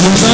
Thank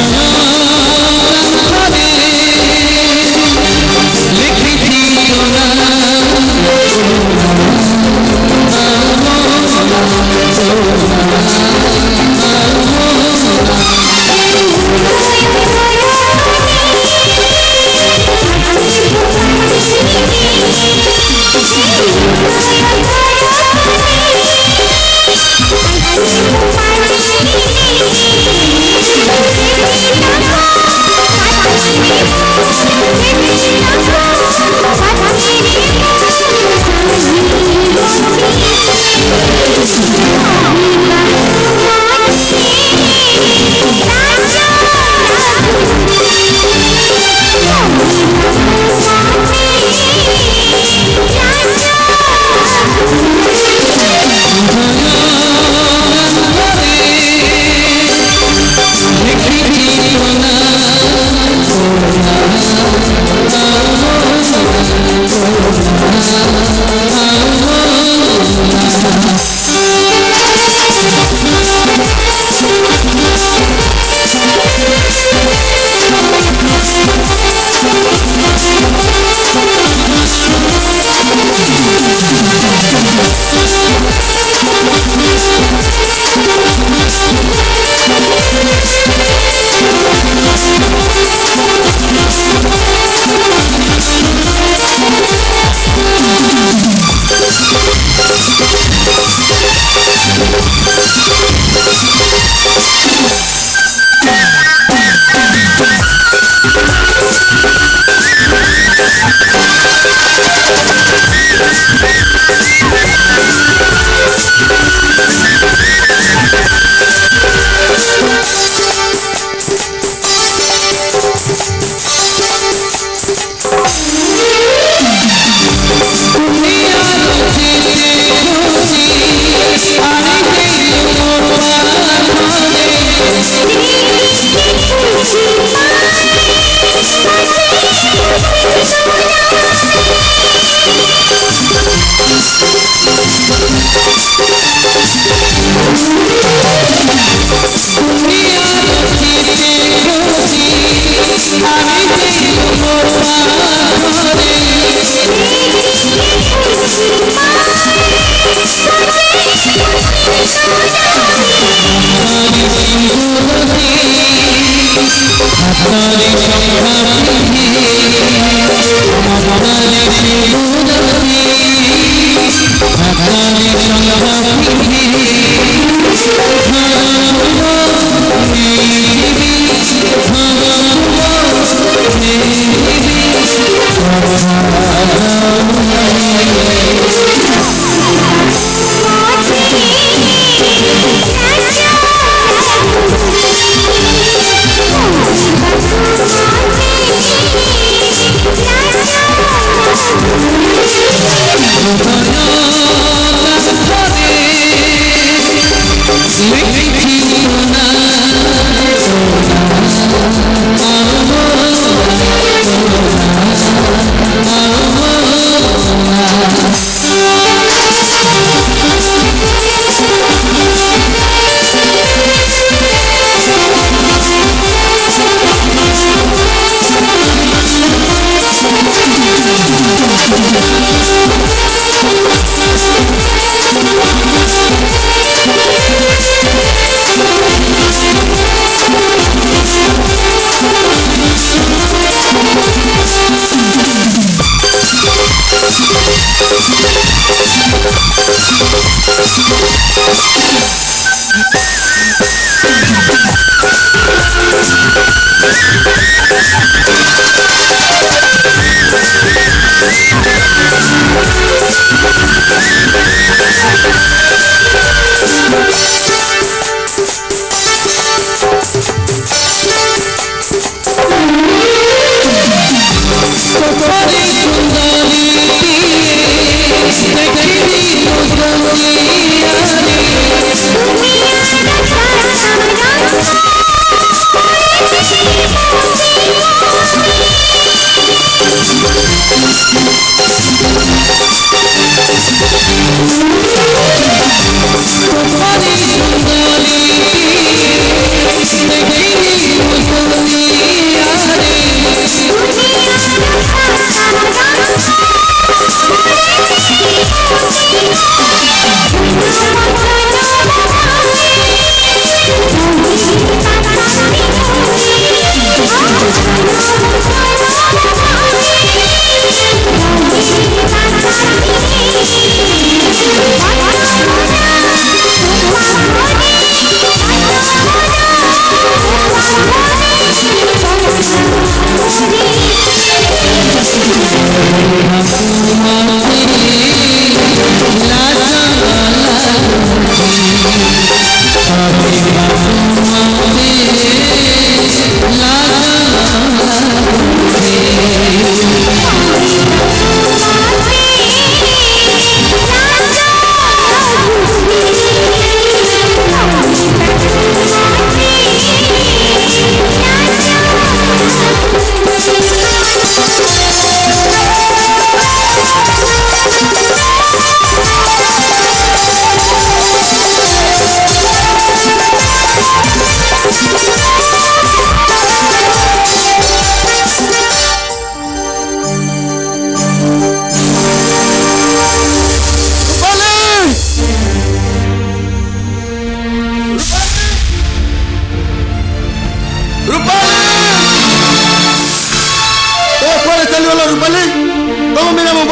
you.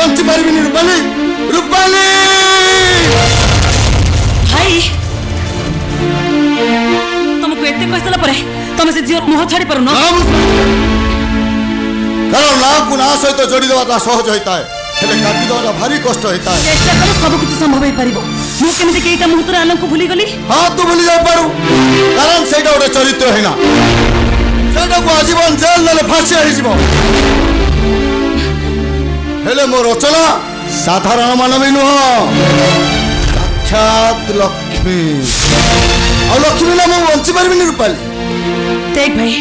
बंची पारिबिनी रूपाली रूपाली भाई तुमको एते कहला परे तुम से जीवन मुह छाड़ी पारुन कारण ना को ना सहित जोड़ी देवा सहज होता है हेले काटी देवा भारी कष्ट होता है चेष्टा करो सब कुछ संभव हो पारिबो मु केमिति केइटा मुहूर्त आलोक को भूली गली हाँ तू भूली जाई पारू कारण सेटा गोटे चरित्र हैना सेटा को आजीवन जेल नले फांसी आइ जीवो हेले मो रचना साधारण मानवी नुह साक्षात लक्ष्मी और लक्ष्मी ना मु बंची पारिबिनी रूपाली देख भाई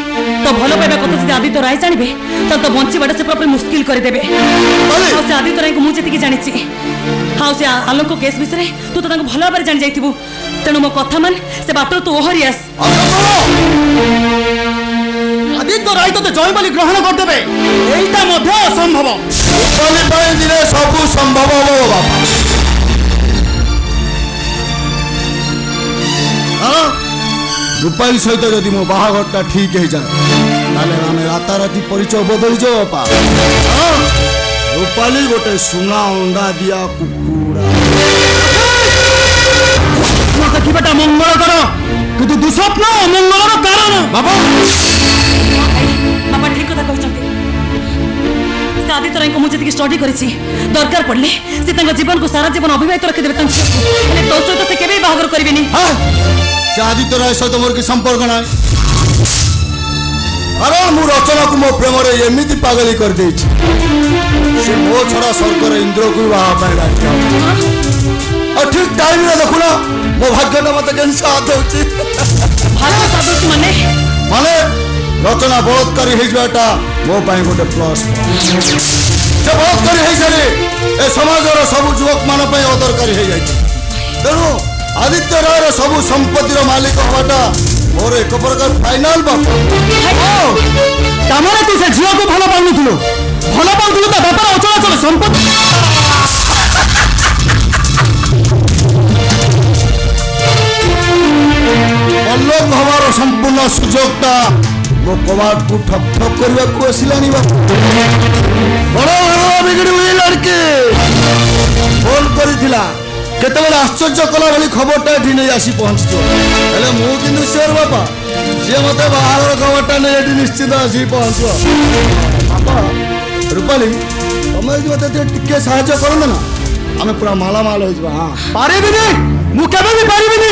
तो भलो पाइबा कत से आदित्य राय जानिबे तो बंचीबाटा से पूरा मुश्किल कर देबे से आदित्य राय को मु जेतिकी जानिछि हाँ से आलोक केस विषय तू तो भल भाव जानी जाइथिबु तेणु मो कथा मान से बात तू ओहरी आस आदित्य राय तो जय बोली ग्रहण कर देबे एइटा मध्य असंभव रूपाली पाए दिने सब संभव हो बाबा हां रूपाली सहित जदि मो बाहाघरटा ठीक हो जाए ताले आमे राताराती परिचय बदल जाओ बापा रूपाली गोटे सुना अंडा दिया कुकुड़ा देखा मंगल कर किंतु दुस्वप्न अमंगल कारण बाबा बाबा ठीक कथा कहते आदित्य राय को मुझे स्टडी करी दरकार पड़े से जीवन को सारा जीवन अविवाहित रखिदेवे तो सहित से केवे बाहागर करेनि से आदित्य राय सहित मोर की संपर्क ना कारण मु रचना को मो प्रेम एमती पागली कर देछि से मो छड़ा स्वर्गर इंद्र को बाहा डाक और ठीक टाइम रे देखुना मो भाग्यटा मत केन साथ होछि भाग्य साथ होछि माने माने रचना बलात्कारी हे जाटा मो पाई गोटे प्लस से बलात्कारी हे सारे ए समाज रो सब युवक मान पाई अदरकारी हे जाय तेणु आदित्य राय सब संपत्तिर मालिक हवाटा मोर एक प्रकार फाइनल बाप तमरे तू से झियो को भलो पाउनुथुलो तो व्यापार अचल संपत्ति पल्लव हवार संपूर्ण सुजोगटा मो कबाट को ठक ठक करबा को आसिलानी बाप बड़ा बड़ा बिगड़ी हुई लड़के फोन करिथिला केतबेले आश्चर्य कला भली खबरटा एठी नहीं आसी पहुंचो हेले मु किंतु शेर बापा जे मते बाहर खबरटा नहीं एठी निश्चित आसी पहुंचो बापा रूपाली तमे जे मते टिके सहायता करो ना आमे पूरा माला माल हो जबा हां पारिबिनी मु केबे भी पारिबिनी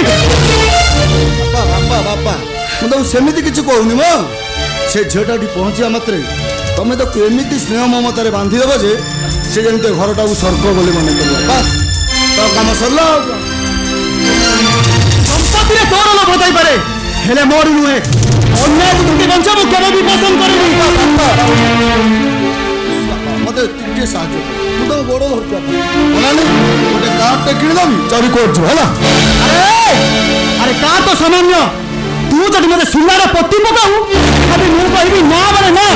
बापा बापा बापा मु तो सेमिति किछु कहउनी म से झेटाटी पहुंचिया मात्रे तमे तो एमिति स्नेह ममतारे बांधी देबो जे से जेंते घरटा को स्वर्ग बोली माने करबो बस तो काम सरला संपत्ति रे तोर लोभ होताई पारे हेले मोर नुहे अन्याय को तुके बंचा मु केबे भी पसंद करेनी मते टिके साहाय्य मु तो बड़ होता बोलानी गोटे कार टे किन दमी चोरी करछु हैला अरे का तो सामान्य तू जदि मते सुनार पति पकाऊ खाली मु कहबी ना माने ना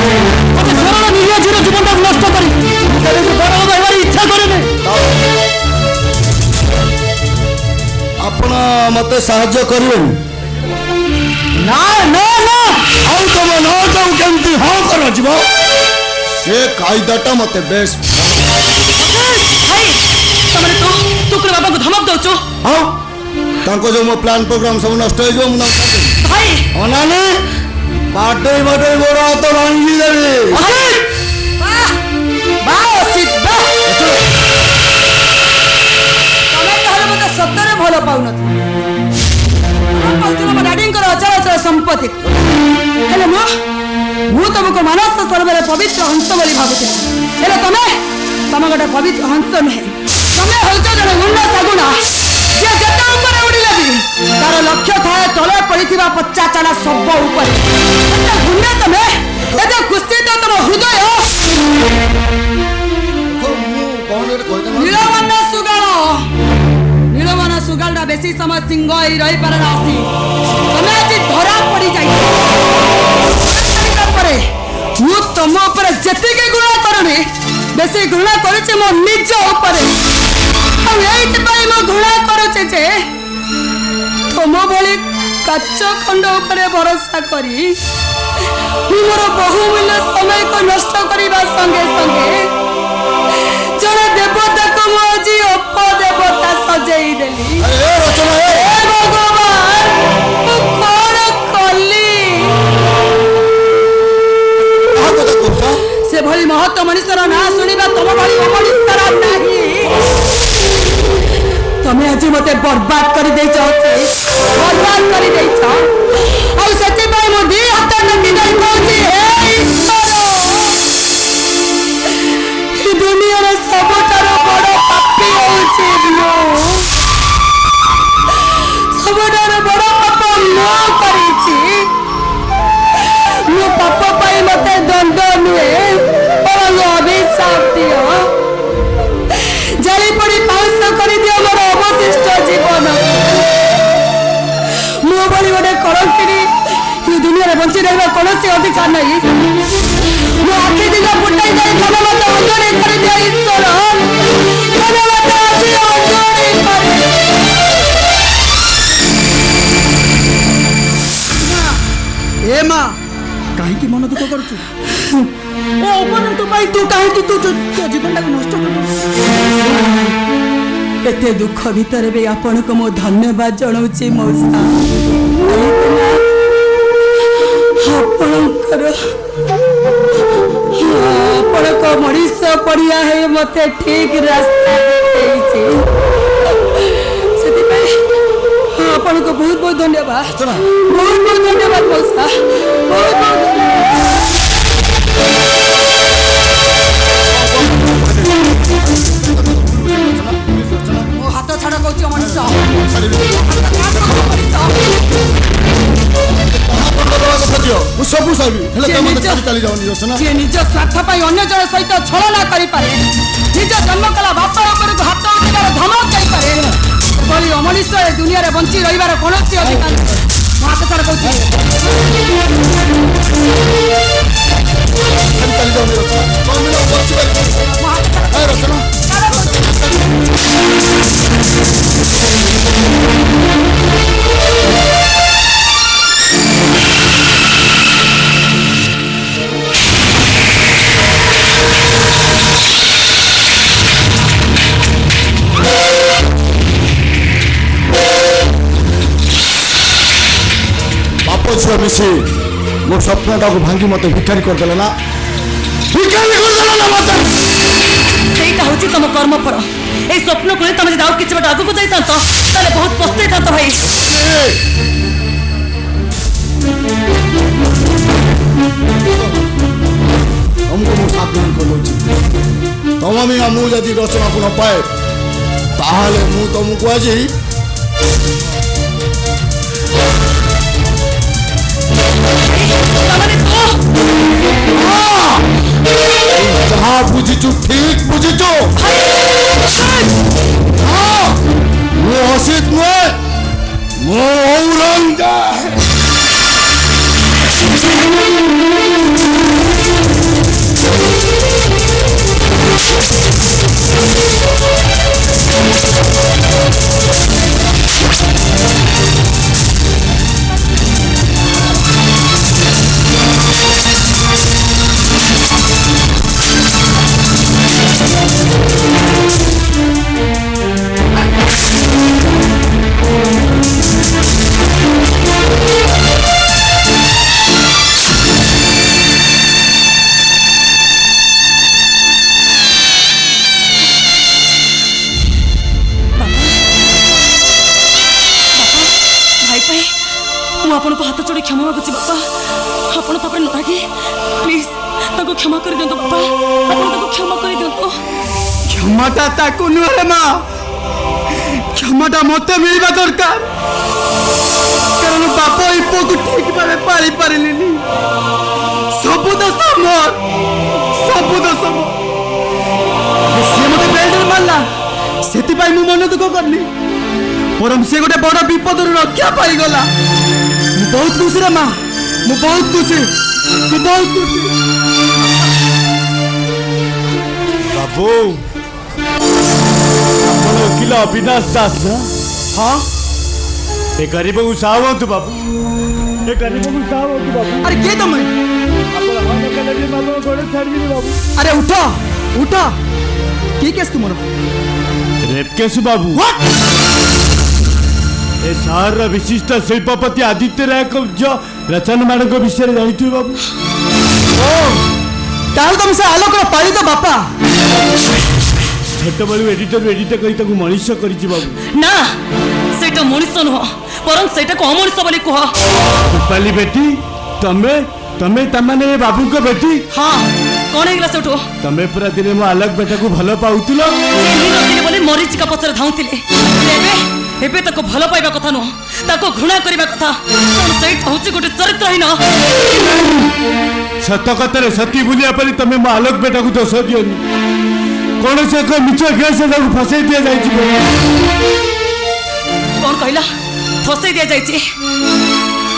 मते सरल निरिया जीरो जीवनटा नष्ट करी केबे भी बड़ होइबार इच्छा करेनी आपण मते साहाय्य करिवेनी ना ना ना आउ तुम न जाऊ केमती हां करो जीव से कायदाटा मते बेस भाई तमरे तू बाबा को धमक दउचो हां तांको जो मो प्लान प्रोग्राम सब नष्ट हो जो मुना भाई अनाने बाटे बाटे गोरा तो भांगी देबे अरे वाह सिद्ध तमे कहले मते सत्तरे भलो पाउन कहतुन डाडिंग कर अचल अचल संपत्ति हेले मु तुमको मानस सर्वरे पवित्र हंस बोली भाबुथि हेले तमे गोटे पवित्र हंस नहीं तमे होइछ जने गुंडा सगुणा जे जता ऊपर उड़िले भी तार लक्ष्य थाए तले पड़िथिबा 50 चाला सब ऊपर एते गुंडा तमे एते कुस्ती तो तुम हृदय नीलमना सुगालटा बेसी समय सिंह ही रही पारे रासी तमे आज धरा पड़ी जाई परे मु तुम ऊपर जेतिके गुणा करनी बेसी घृणा करेছে मो निज ऊपर आ एइट पाई मो घृणा करेছে जे तुम भली काच खंड ऊपर भरोसा करी मोर बहुमूल्य समय को नष्ट करने संगे संगे जड़े ମୁଁ ଆଜି ଅପଦେବତା ସଜେଇ ଦେଲି। ଏ ରଚନା ଏ ହେ ଭଗବାନ, ମୁଁ କଣ କଲି? କାହା କଥା କହୁଛ? ସେଭଳି ମହତ ମଣିଷର ନାଁ ଶୁଣିବା ତମ ଭଳି ଅମଣିଷର ନାହିଁ। ତମେ ଆଜି ମତେ ବର୍ବାଦ କରିଦେଇଛ, ବର୍ବାଦ କରିଦେଇଛ। ଆଉ ସେଥିପାଇଁ ମୁଁ ଦି ହାତ ଟେକି ଦେଇ କହୁଛି, ହେ ଈଶ୍ୱର, ଏ ଦୁନିଆର ସବୁଠାରୁ ବଡ଼ ପାପୀ ହଉଛି ମୁଁ। ସବୁଠାରୁ ବଡ଼ ପାପ ମୁଁ କରିଛି। ମୋ ପାପ ପାଇଁ ମତେ ଦଣ୍ଡ ନୁହେଁ, ବରଂ ଅଭିଶାପ ଦିଅ। ଜାଳି ପୋଡ଼ି ପାଉଁଶ କରିଦିଅ ମୋର ଅବଶିଷ୍ଟ ଜୀବନ। ମୋ ଭଳି ଗୋଟେ କଳଙ୍କିনী ଏ ଦୁନିଆରେ ବଞ୍ଚି ରହିବା କୌଣସି ଅଧିକାର ନାହିଁ। ମୋ ଆଖି ଦିନ ଫୁଟାଇ ଦେଇ ତମେ ମତେ ଅଞ୍ଜଳି କରିଦିଅ ଈଶ୍ୱର, ତମେ ମତେ ଆଜି ଅଞ୍ଜଳି କରିଦିଅ। ଏ ମା କାହିଁକି ମନ ଦୁଃଖ କରୁଛୁ? ଏ ଅପଦାର୍ଥ ପାଇଁ ତୁ କାହିଁକି ତୋ ଜୀବନଟାକୁ ନଷ୍ଟ କରୁଛୁ? ଏତେ ଦୁଃଖ ଭିତରେ ବି ଆପଣଙ୍କୁ ମୁଁ ଧନ୍ୟବାଦ ଜଣାଉଛି ମଉସା। ଆପଣଙ୍କ ମଣିଷ ପଡ଼ିଆ ହେଇ ମତେ ଠିକ ରାସ୍ତା ଦେଇଛି। ସେଥିପାଇଁ ଆପଣଙ୍କୁ ବହୁତ ବହୁତ ଧନ୍ୟବାଦ, ବହୁତ ବହୁତ ଧନ୍ୟବାଦ ମଉସା, ବହୁତ ବହୁତ ମୋ ହାତ ଛାଡ଼ କହୁଛି ମଣିଷ। ମୁଁ ସବୁ ସାହିବି ହେଲେ ତମେ ମତେ ଛାଡ଼ି ଚାଲି ଯାଉନି ରଚନା। ଯିଏ ନିଜ ସ୍ୱାର୍ଥ ପାଇଁ ଅନ୍ୟ ଜଣ ସହିତ ଛଳନା କରିପାରେ, ନିଜ ଜନ୍ମ କଲା ବାପା ଉପରକୁ ହାତ ଉଠେଇବାର ଧମକ ଦେଇପାରେ, ସେଭଳି ଅମଣିଷ ଏ ଦୁନିଆରେ ବଞ୍ଚି ରହିବାର କୌଣସି ଅଧିକାର ନାହିଁ। ମୁଁ ହାତ ଛାଡ଼ କହୁଛି। ଛାଡ଼ି ଚାଲି ଯାଉନି ରଚନା। ତମେ ବିନା ମୁଁ ବଞ୍ଚିପାରିବି। ମୁଁ ହାତ ଛାଡ଼ ଏ ରଚନା ବାପ ଝିଅ ମିଶି ମୋ ସ୍ୱପ୍ନଟାକୁ ଭାଙ୍ଗି ମତେ ଭିକାରୀ କରିଦେଲେ ନା, ଭିକାରୀ କରିଦେଲେ ନା ମତେ। ସେଇଟା ହଉଛି ତମ କର୍ମଫଳ। এই স্বপ্ন করে তুমি যদি ଆଉ କିଛି ବାଟ ଆଗକୁ ଯାଇଥାନ୍ତ ତାହେଲେ ବହୁତ ପସ୍ତେଇଥାନ୍ତ ଭାଇ। ତମକୁ ମୁଁ ସାବଧାନ କରିଦେଉଛି, ତମ ବିନା ମୁଁ ଯଦି ରଚନାକୁ ନ ପାଏ ତାହେଲେ ମୁଁ ତମକୁ ଆଜି ଯାହା ବୁଝିଛୁ ଠିକ ବୁଝିଛୁ। ମୁଁ ଅସିତ ନୁହେଁ, ମୁଁ ଔରଙ୍ଗଜେବ। ଆପଣଙ୍କୁ ହାତ ଯୋଡ଼ି କ୍ଷମା ମାଗୁଛି ବାପା। ଆପଣ ତାପରେ ନ ରାଗି ପ୍ଲିଜ ତାକୁ କ୍ଷମା କରିଦିଅନ୍ତୁ ବାପା। ଆପଣ ତାକୁ କ୍ଷମା କରିଦିଅନ୍ତୁ। କ୍ଷମାଟା ତାକୁ ନୁହେଁ ମା, କ୍ଷମାଟା ମତେ ମିଳିବା ଦରକାର। କାରଣ ବାପ ଏଇ ପୁଅକୁ ଠିକ ଭାବେ ପାଳି ପାରିଲିନି। ସବୁ ଦୋଷ ମୋର, ସବୁ ଦୋଷ ମୋର। ସିଏ ମତେ ବେଲ୍ଟରେ ମାରିଲା, ସେଥିପାଇଁ ମୁଁ ମନ ଦୁଃଖ କଲି। ବରଂ ସେ ଗୋଟେ ବଡ଼ ବିପଦରୁ ରକ୍ଷା ପାଇଗଲା। ମୁଁ ବହୁତ ଖୁସିରେ ମା, ମୁଁ ବହୁତ ଖୁସି, ମୁଁ ବହୁତ ଖୁସି। ବାବୁ ଆପଣ ଓକିଲ ଅବିନାଶ ଦାସ ନା? ହଁ ଏ ଗରିବକୁ ସାହା ହୁଅନ୍ତୁ ବାବୁ, ଏ ଗରିବକୁ ସାହା ହୁଅନ୍ତୁ ବାବୁ। ଆରେ କିଏ ତମେ? ଆପଣ ହଁ ନ କଲେ ବାବୁ ଗୋଡ଼ ଛାଡ଼ିବିନି ବାବୁ। ଆରେ ଉଠ ଉଠ, কি কেস ତୁମର ରେପ୍ କେସ୍ ବାବୁ ଏ ସହରର ବିଶିଷ୍ଟ ଶିଳ୍ପପତି ଆଦିତ୍ୟ ରାୟଙ୍କ ଝିଅ ରଚନମାନଙ୍କ ବିଷୟରେ ଜାଣିଥିବେ ବାବୁ ଓ ତାହେଲେ ତମେ ସେ ଆଲୋକର ପାଳିତ ବାପା ଛୋଟବେଳୁ ଏଡିଟର କରି ତାକୁ ମଣିଷ କରିଛି ବାବୁ ନା ସେଇଟା ମଣିଷ ନୁହଁ ବରଂ ସେଇଟାକୁ ଅମଣିଷ ବୋଲି କୁହ ରୂପାଲି ବେଟି ତମେ ତମେ ତାମାନେ ଏ ବାବୁଙ୍କ ବେଟି ହଁ କଣ ହେଇଗଲା ସେଠୁ ତମେ ପୁରା ଦିନେ ମୋ ଆଲୋକ ବେଟାକୁ ଭଲ ପାଉଥିଲ ବୋଲି ମରିଚିକା ପଛରେ ଧାଉଁଥିଲେ ଏବେ ଏବେ ତାକୁ ଭଲ ପାଇବା କଥା ନୁହଁ ତାକୁ ଘୃଣା କରିବା କଥା କାରଣ ସେଇଟା ହଉଛି ଗୋଟେ ଚରିତ୍ରହୀନ ସତ କଥାରେ ସତୀ ବୁଲିବା ପରେ ତମେ ମୋ ଆଲୋକ ବେଟାକୁ ଦୋଷ ଦିଅନି କୌଣସି ଏକ ମିଛ କେସ୍ ତାକୁ ଫସାଇ ଦିଆଯାଇଛି କଣ କହିଲା ଫସେଇ ଦିଆଯାଇଛି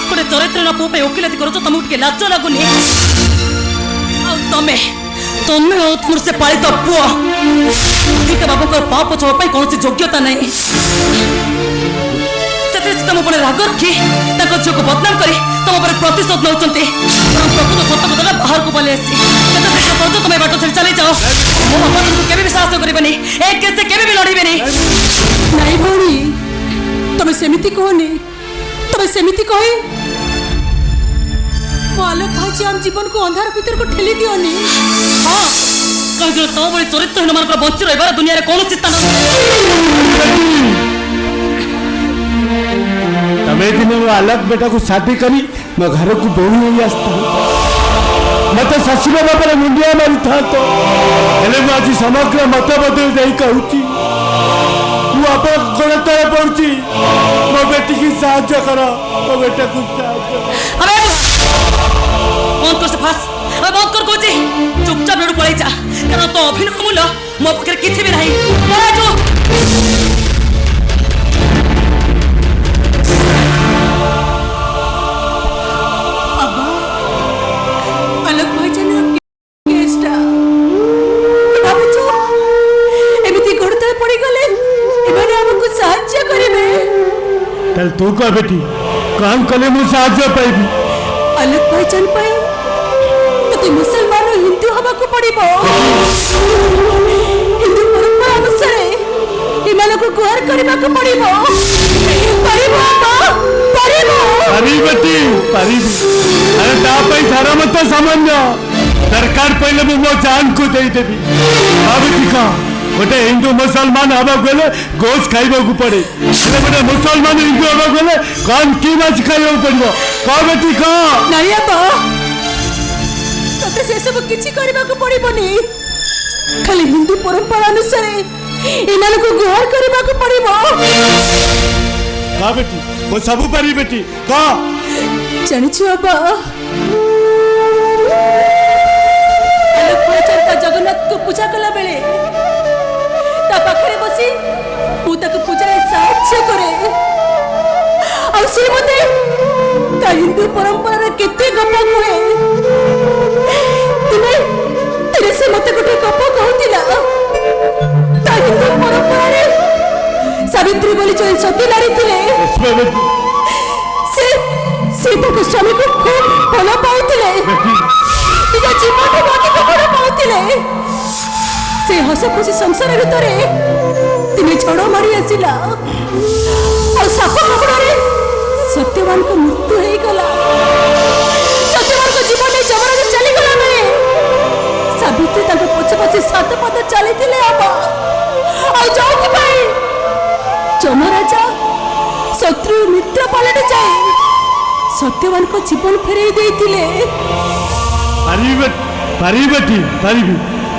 ଗୋଟେ ଚରିତ୍ରହୀନ ପୁଅ ପାଇଁ ଓକିଲାତି କରୁଛ ତମକୁ ଟିକେ ଲାଜ ଲାଗୁନି ଆଉ ତମେ ତମେ ଆଉ ତୁମର ସେ ପାଳିତ ପୁଅ ଅଧିକ ବାବୁଙ୍କର ପାପ ଛଳ ପାଇଁ କୌଣସି ଯୋଗ୍ୟତା ନାହିଁ ସେଥିରେ ସେ ତମ ଉପରେ ରାଗ ରଖି ତାଙ୍କ ଝିଅକୁ ବଦନାମ କରି ତମ ଉପରେ ପ୍ରତିଶୋଧ ନେଉଛନ୍ତି ପ୍ରକୃତ ସତ କଥାଟା ବାହାରକୁ ପଳେଇ ଆସିଛି କେତେ ଶୀଘ୍ର କରୁଛ ତମେ ବାଟ ଛାଡ଼ି ଚାଲି ଯାଅ ମୋ ବାପା କେବେ ବି ସାହସ କରିବେନି ଏ କେସ୍ କେବେ ବି ଲଢ଼ିବେନି ନାଇଁ ଭଉଣୀ ତମେ ସେମିତି କୁହନି ତମେ ସେମିତି କହି ମୋ ଆଲୋକ ଭାଇଛି ଆମ ଜୀବନକୁ ଅନ୍ଧାର ଭିତରକୁ ଠେଲି ଦିଅନି ହଁ କାହିଁକି ତମ ଭଳି ଚରିତ୍ରହୀନମାନଙ୍କର ବଞ୍ଚି ରହିବାର ଦୁନିଆରେ କୌଣସି ସ୍ଥାନ ତମେ ଦିନେ ମୋ ଆଲୋକ ବେଟାକୁ ଶାଦି କରି ମୋ ଘରକୁ ବୋହୂ ହୋଇ ଆସିଥାନ୍ତ ମତେ ଶ୍ୱଶୁର ବାପରେ ମୁଣ୍ଡିଆ ମାରିଥାନ୍ତ ହେଲେ ମୁଁ ଆଜି ସମଗ୍ର ମତ ବଦଳି ଦେଇ କହୁଛି ମୁଁ ଆପଣଙ୍କ ଗୋଡ଼ ତଳେ ପଡ଼ୁଛି ମୋ ବେଟିକି ସାହାଯ୍ୟ କର ମୋ ବେଟାକୁ ସାହାଯ୍ୟ ବନ୍ଦ କର ସେ ଫାସ୍ ବନ୍ଦ କର କହୁଛି ଚୁପଚାପ ଏଠୁ ପଳେଇ ଯା କାରଣ ତୋ ଅଭିନୟ ମୂଲ୍ୟ ମୋ ପାଖରେ କିଛି ବି ନାହିଁ ଆଲୋକ ଭାଇଜାନର କେସ୍ଟା ଭାବୁଛୁ ଏମିତି ଗୋଡ଼ ତଳେ ପଡ଼ିଗଲେ ଏମାନେ ଆମକୁ ସାହାଯ୍ୟ କରିବେ ତାହେଲେ ତୁ କହ ବେଟି କ'ଣ କଲେ ମୁଁ ସାହାଯ୍ୟ ପାଇବି ଆଲୋକ ଭାଇଜାନ ପାଇଁ ତତେ ମୁସଲମାନ ହିନ୍ଦୁ ହବାକୁ ପଡ଼ିବ ହିନ୍ଦୁ ପରମ୍ପରା ଅନୁସାରେ ଏମାନଙ୍କୁ ଗୁହାର କରିବାକୁ ପଡ଼ିବ ପାରିବ ପାରିବି ବେଟି ପାରିବି ଆରେ ତା ପାଇଁ ଧର ମତେ ସାମାନ୍ୟ ଦରକାର ପଡ଼ିଲେ ମୁଁ ମୋ ଜାନକୁ ଦେଇଦେବି ଭାବୁଛି କ'ଣ ଗୋଟେ ହିନ୍ଦୁ ମୁସଲମାନ ହେବାକୁ ହେଲେ ଗୋଶ ଖାଇବାକୁ ପଡ଼େ ହେଲେ ଗୋଟେ ମୁସଲମାନ ହିନ୍ଦୁ ହେବାକୁ ହେଲେ କ'ଣ କି ମାଛ ଖାଇବାକୁ ପଡ଼ିବ କହ ବେଟି କହ ନାଇଁ ବାପା ତତେ ସେସବୁ କିଛି କରିବାକୁ ପଡ଼ିବନି ଖାଲି ହିନ୍ଦୁ ପରମ୍ପରା ଅନୁସାରେ ଏମାନଙ୍କୁ ଗୁହାର କରିବାକୁ ପଡ଼ିବ କହ ବେଟି ମୁଁ ସବୁ ପାରିବି ବେଟି କହ ଜାଣିଛୁ ବାପା ଜଗନ୍ନାଥକୁ ପୂଜା କଲା ବେଳେ ତା ପାଖରେ ବସି ମୁଁ ତାକୁ ପୂଜାରେ ସାହାଯ୍ୟ କରେ ଆଉ ସେ ମତେ ତା ହିନ୍ଦୁ ପରମ୍ପରାର କେତେ ଗପ କୁହେ ଦିନେ ସେ ମତେ ଗୋଟେ ଗପ କହୁଥିଲା ତା ହିନ୍ଦୁ ପରମ୍ପରାରେ ସାବିତ୍ରୀ ବୋଲି ଜଣେ ସତୀ ନାରୀ ଥିଲେ ସେ ତାଙ୍କ ସ୍ୱାମୀକୁ ଖୁବ୍ ଭଲ ପାଉଥିଲେ ନିଜ ଜୀବନଠୁ ଅଧିକ ଭଲ ପାଉଥିଲେ ସେ ହସ ଖୁସି ସଂସାର ଭିତରେ ଦିନେ ଝଡ଼ ମାରି ଆସିଲା ଆଉ ସାପ କାମୁଡ଼ାରେ ସତ୍ୟବାନଙ୍କ ମୃତ୍ୟୁ ହେଇଗଲା ସତ୍ୟବାନଙ୍କ ଜୀବନରେ ଯମରାଜ ଚାଲିଗଲା ବେଳେ ସାବିତ୍ରୀ ତାଙ୍କ ପଛେ ପଛେ 7 ପାଦ ଚାଲିଥିଲେ ଆଉ ଯୋଉଥିପାଇଁ ଯମରାଜା ଶତ୍ରୁ ମିତ୍ର ପାଲଟି ଯାଏ ସତ୍ୟବାନଙ୍କ ଜୀବନ ଫେରେଇ ଦେଇଥିଲେ ପାରିବି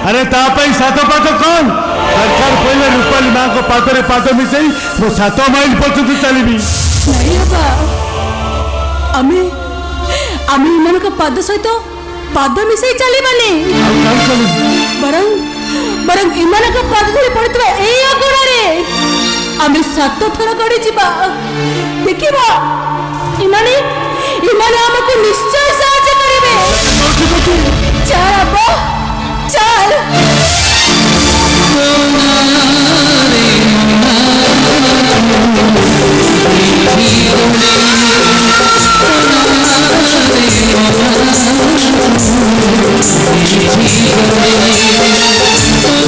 ଆରେ ତା ପାଇଁ 7 ପାଦ କ'ଣ ଦରକାର ପଡ଼ିଲେ ରୂପାଲି ମାଙ୍କ ପାଦରେ ପାଦ ମିଶାଇ ମୁଁ 7 ମାଇଲ ପର୍ଯ୍ୟନ୍ତ ଚାଲିବି ନାଇଁ ବାବା ଆମେ ଏମାନଙ୍କ ପାଦ ସହିତ ପାଦ ମିଶାଇ ଚାଲିବାନି ବରଂ ଏମାନଙ୍କ ପାଦ ଧରି ପଡ଼ିଥିବା ଏଇ ଅଗଣାରେ ଆମେ 7 ଥର ଗଡ଼ି ଯିବା ଦେଖିବା ଏମାନେ ଆମକୁ ନିଶ୍ଚୟ ସାହାଯ୍ୟ କରିବେ ଚାଲ ବାବା ଚାଲ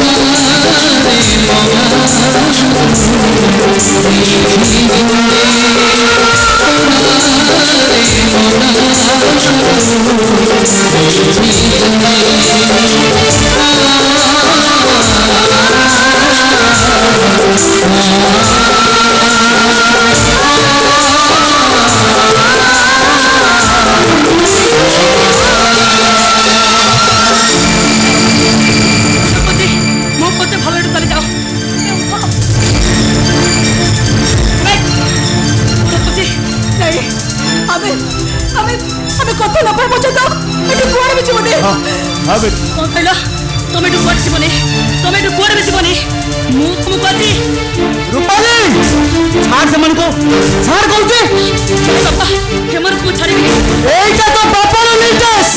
Thank you. हाँ बेटी कौन कहला तुम एटू कुआडे जीवनी तुम एटू कुआडे भी जीवनी मु तुमको आजी रूपाली छाड़ सेमान को छाड़ कहूचे बापा हेमर को छाड़िबी এইটা তো বাপার নির্দেশ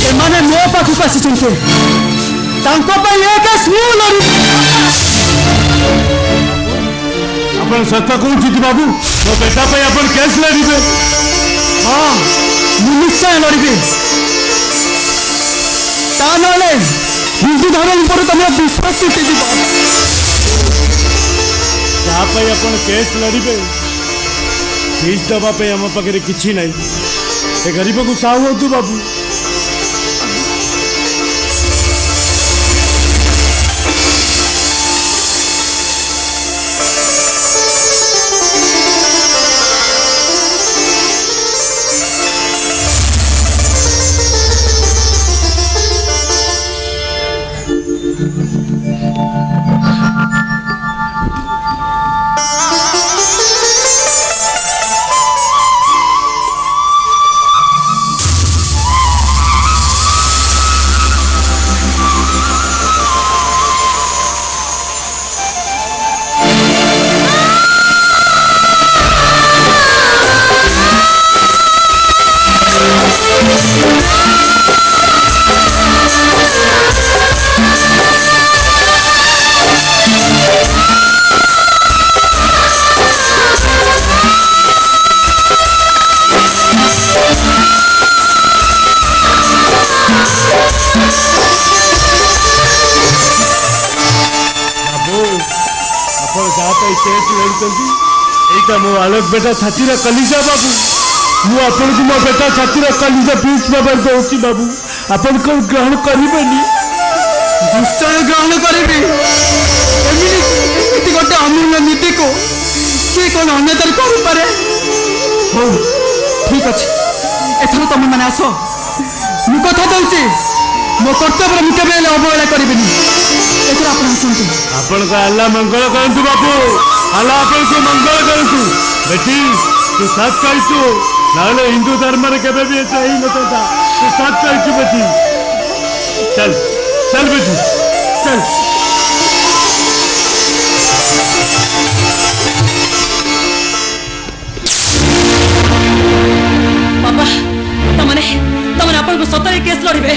এমানে ମୋ ପାଖକୁ ଆସିଛନ୍ତି ତାଙ୍କ ପାଇଁ ଏ କେସ୍ ମୁଁ ଲଢ଼ିବି ଆପଣ ସତ କହୁଛନ୍ତି ବାବୁ ମୋ ବେଟା ପାଇଁ ଆପଣ କେସ୍ ଲଢ଼ିବେ ହଁ ମୁଁ ନିଶ୍ଚୟ ଲଢ଼ିବି ତା ନହେଲେ ହିନ୍ଦୁ ଧର୍ମ ଉପରେ ତମର ବିଶ୍ୱାସ ତୁଟିଯିବ ଯାହା ପାଇଁ ଆପଣ କେସ୍ ଲଢ଼ିବେ ଫିସ୍ ଦେବା ପାଇଁ ଆମ ପାଖରେ କିଛି ନାହିଁ ଏ ଗରିବକୁ ସାହୁ ହୁଅନ୍ତୁ ବାବୁ এইটা মো আলোক বেটা ছাতির কলিজা বাবু মু আপনাকে মো বেটা ছাতির কলিজা পিস বাবার দৌছি বাবু আপন কোন গ্রহণ করিবেনি ନିଶ୍ଚୟ ଗ୍ରହଣ କରିବି ଏମିତି ଗୋଟେ ଅମୂଲ୍ୟ ନୀତିକୁ କିଏ କ'ଣ ଅନ୍ୟତାରେ କରିପାରେ ହଉ ଠିକ ଅଛି ଏଥର ତମେ ମାନେ ଆସ ମୁଁ କଥା ଦଉଛି ମୋ କର୍ତ୍ତବ୍ୟରେ ମୁଁ କେବେ ହେଲେ ଅବହେଳା କରିବିନି ଏଥର ଆପଣ ଆସନ୍ତୁ ଆପଣଙ୍କ ଆଲ୍ଲା ମଙ୍ଗଳ କରନ୍ତୁ ବାବୁ ଆଲ୍ଲା ଆପଣଙ୍କୁ ମଙ୍ଗଳ କରନ୍ତୁ ବେଟି ତୁ ସାଥ କହିଛୁ ନହେଲେ ହିନ୍ଦୁ ଧର୍ମରେ କେବେ ବି ଏଟା ହେଇନଥାନ୍ତା ତୁ ସାଥ କହିଛୁ ବେଟି ଚାଲ ଚାଲ ବେଟି ଚାଲ ବାପା ତମନେ ତମନେ ଆପଣଙ୍କୁ ସତରେ କେସ୍ ଲଢ଼ିବେ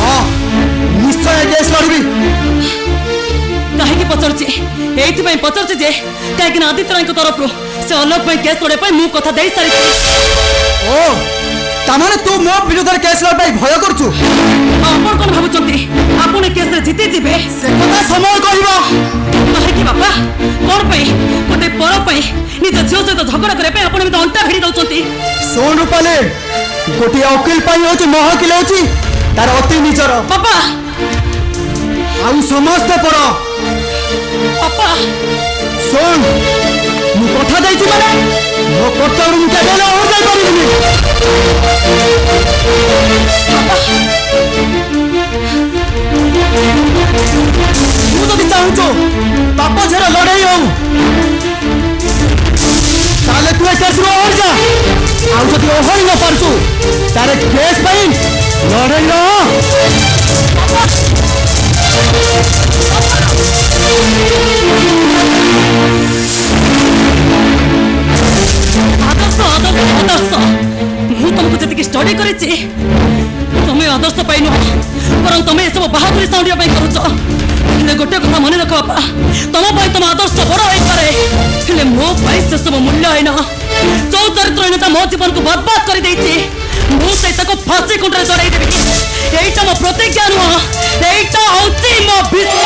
ହଁ ନିଶ୍ଚୟ କେସ୍ ଲଢ଼ିବି କାହିଁକି ପଚାରୁଛି ଏଇଥିପାଇଁ ପଚାରୁଛି ଯେ କାହିଁକି ନା ଆଦିତ୍ୟ ରାୟଙ୍କ ତରଫରୁ ସେ ଅଲୋକ ପାଇଁ କେସ୍ ଲଢ଼ିବା ପାଇଁ ମୁଁ କଥା ଦେଇ ସାରିଛି ଓ ତାମାନେ ତୁ ମୋ ବିରୁଦ୍ଧରେ କେସ୍ ଲଢ଼ିବା ପାଇଁ ଭୟ କରୁଛୁ ଆପଣ କଣ ଭାବୁଛନ୍ତି ଆପଣ ଏ କେସ୍ରେ ଜିତି ଯିବେ ସେ କଥା ସମୟ କହିବ କାହିଁକି ବାପା କଣ ପାଇଁ ଗୋଟେ ପର ପାଇଁ ନିଜ ଝିଅ ସହିତ ଝଗଡ଼ା କରିବା ପାଇଁ ଆପଣ ଏମିତି ଅଣ୍ଟା ଭିଡ଼ି ଦଉଛନ୍ତି ଶୁଣ ରୂପାଲି ଗୋଟିଏ ଓକିଲ ପାଇଁ ହଉଛି ମହକିଲ ହଉଛି ତାର ଅତି ନିଜର ବାପା ଆଉ ସମସ୍ତେ ପର ବାପା ଶୁଣ ମୁଁ କଥା ଦେଇଛି ମାନେ ମୋ କର୍ତ୍ତବ୍ୟ ମୁଁ କେବେ ହେଲେ ଅହଯାଇ ପାରିବିନି ମୁଁ ଯଦି ଚାହୁଁଛୁ ବାପ ଝିଅର ଲଢ଼େଇ ହଉ ତାହେଲେ ତୁ ଏ କେସ୍ରୁ ଓହରି ଯା ଆଉ ଯଦି ଓହରି ନ ପାରୁଛୁ ତାହେଲେ କେସ୍ ପାଇଁ ଲଢ଼େଇ ରହ ଆଦର୍ଶ ଆଦର୍ଶ ଆଦର୍ଶ ମୁଁ ତମକୁ ଯେତିକି ଷ୍ଟଡି କରିଛି ତମେ ଆଦର୍ଶ ପାଇଁ ନୁହଁ ବରଂ ତମେ ଏସବୁ ବାହାଦୁରୀ ସାଉଣ୍ଡିବା ପାଇଁ କରୁଛ ହେଲେ ଗୋଟେ କଥା ମନେ ରଖ ବାପା ତମ ପାଇଁ ତମ ଆଦର୍ଶ ବଡ ହେଇପାରେ ହେଲେ ମୋ ପାଇଁ ସେସବୁ ମୂଲ୍ୟହୀନ ଯୋଉ ଚରିତ୍ରହୀନତା ମୋ ଜୀବନକୁ ବର୍ବାଦ କରିଦେଇଛି ମୁଁ ସେଇ ତାକୁ ଫାଶୀ କୁଣ୍ଡରେ ଚଢେଇ ଦେବି এইটা ମୋ ପ୍ରତିଜ୍ଞା ନୁହଁ এইটা ହଉଛି ମୋ ଭୀଷ୍ମ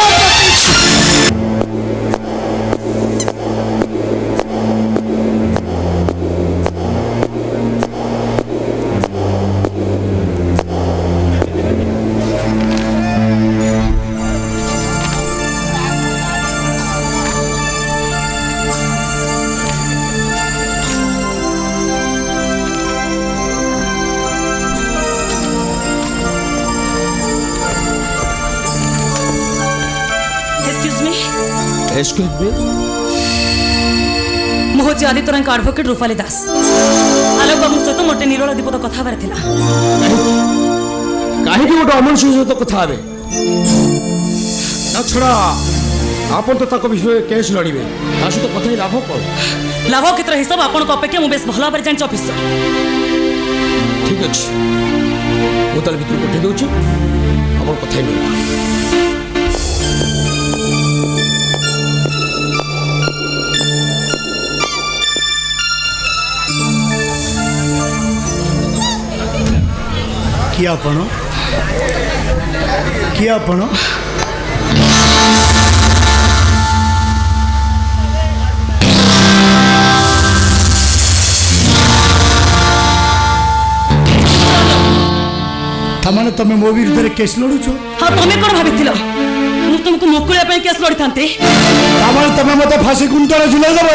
Excuse me? ମୁଁ ହେଉଛି ଆଦିତ୍ୟ ରାୟଙ୍କ ଆଡଭୋକେଟ୍ ରୂପାଲି ଦାସ ଆଲୋକ ବାବୁଙ୍କ ସହିତ ମୋତେ ନିରୋଳ ଦୀପଦ କଥା ହେବାର ଥିଲା କାହିଁକି ଗୋଟେ ଅମଣିଷ ସହିତ କଥା ହେବେ ତା ଛଡ଼ା ଆପଣ ତ ତାଙ୍କ ବିଷୟରେ କେସ୍ ଲଢ଼ିବେ ତା ସହିତ କଥା ହେଇ ଲାଭ କ'ଣ ଲାଭ କ୍ଷେତ୍ର ହିସାବ ଆପଣଙ୍କ ଅପେକ୍ଷା ମୁଁ ବେଶ ଭଲ ଭାବରେ ଜାଣିଛି ଅଫିସର। ଠିକ୍ ଅଛି ମୁଁ ତାହେଲେ ଭିତରୁ ପଠାଇ ଦେଉଛି ଆପଣ କଥା ହେଇ କିଏ ଆପଣ କିଏ ଆପଣ ତାମାନେ ତମେ ମୋ ବିରୁଦ୍ଧରେ କେସ୍ ଲଢୁଛ ହଁ ତମେ କ'ଣ ଭାବିଥିଲ ମୁଁ ତୁମକୁ ମୁକୁଳିବା ପାଇଁ କେସ୍ ଲଢ଼ିଥାନ୍ତି? ତାମାନେ ତମେ ମତେ ଫାଶୀ କୁଣ୍ଟରେ ଝୁଲାଇ ଦେବ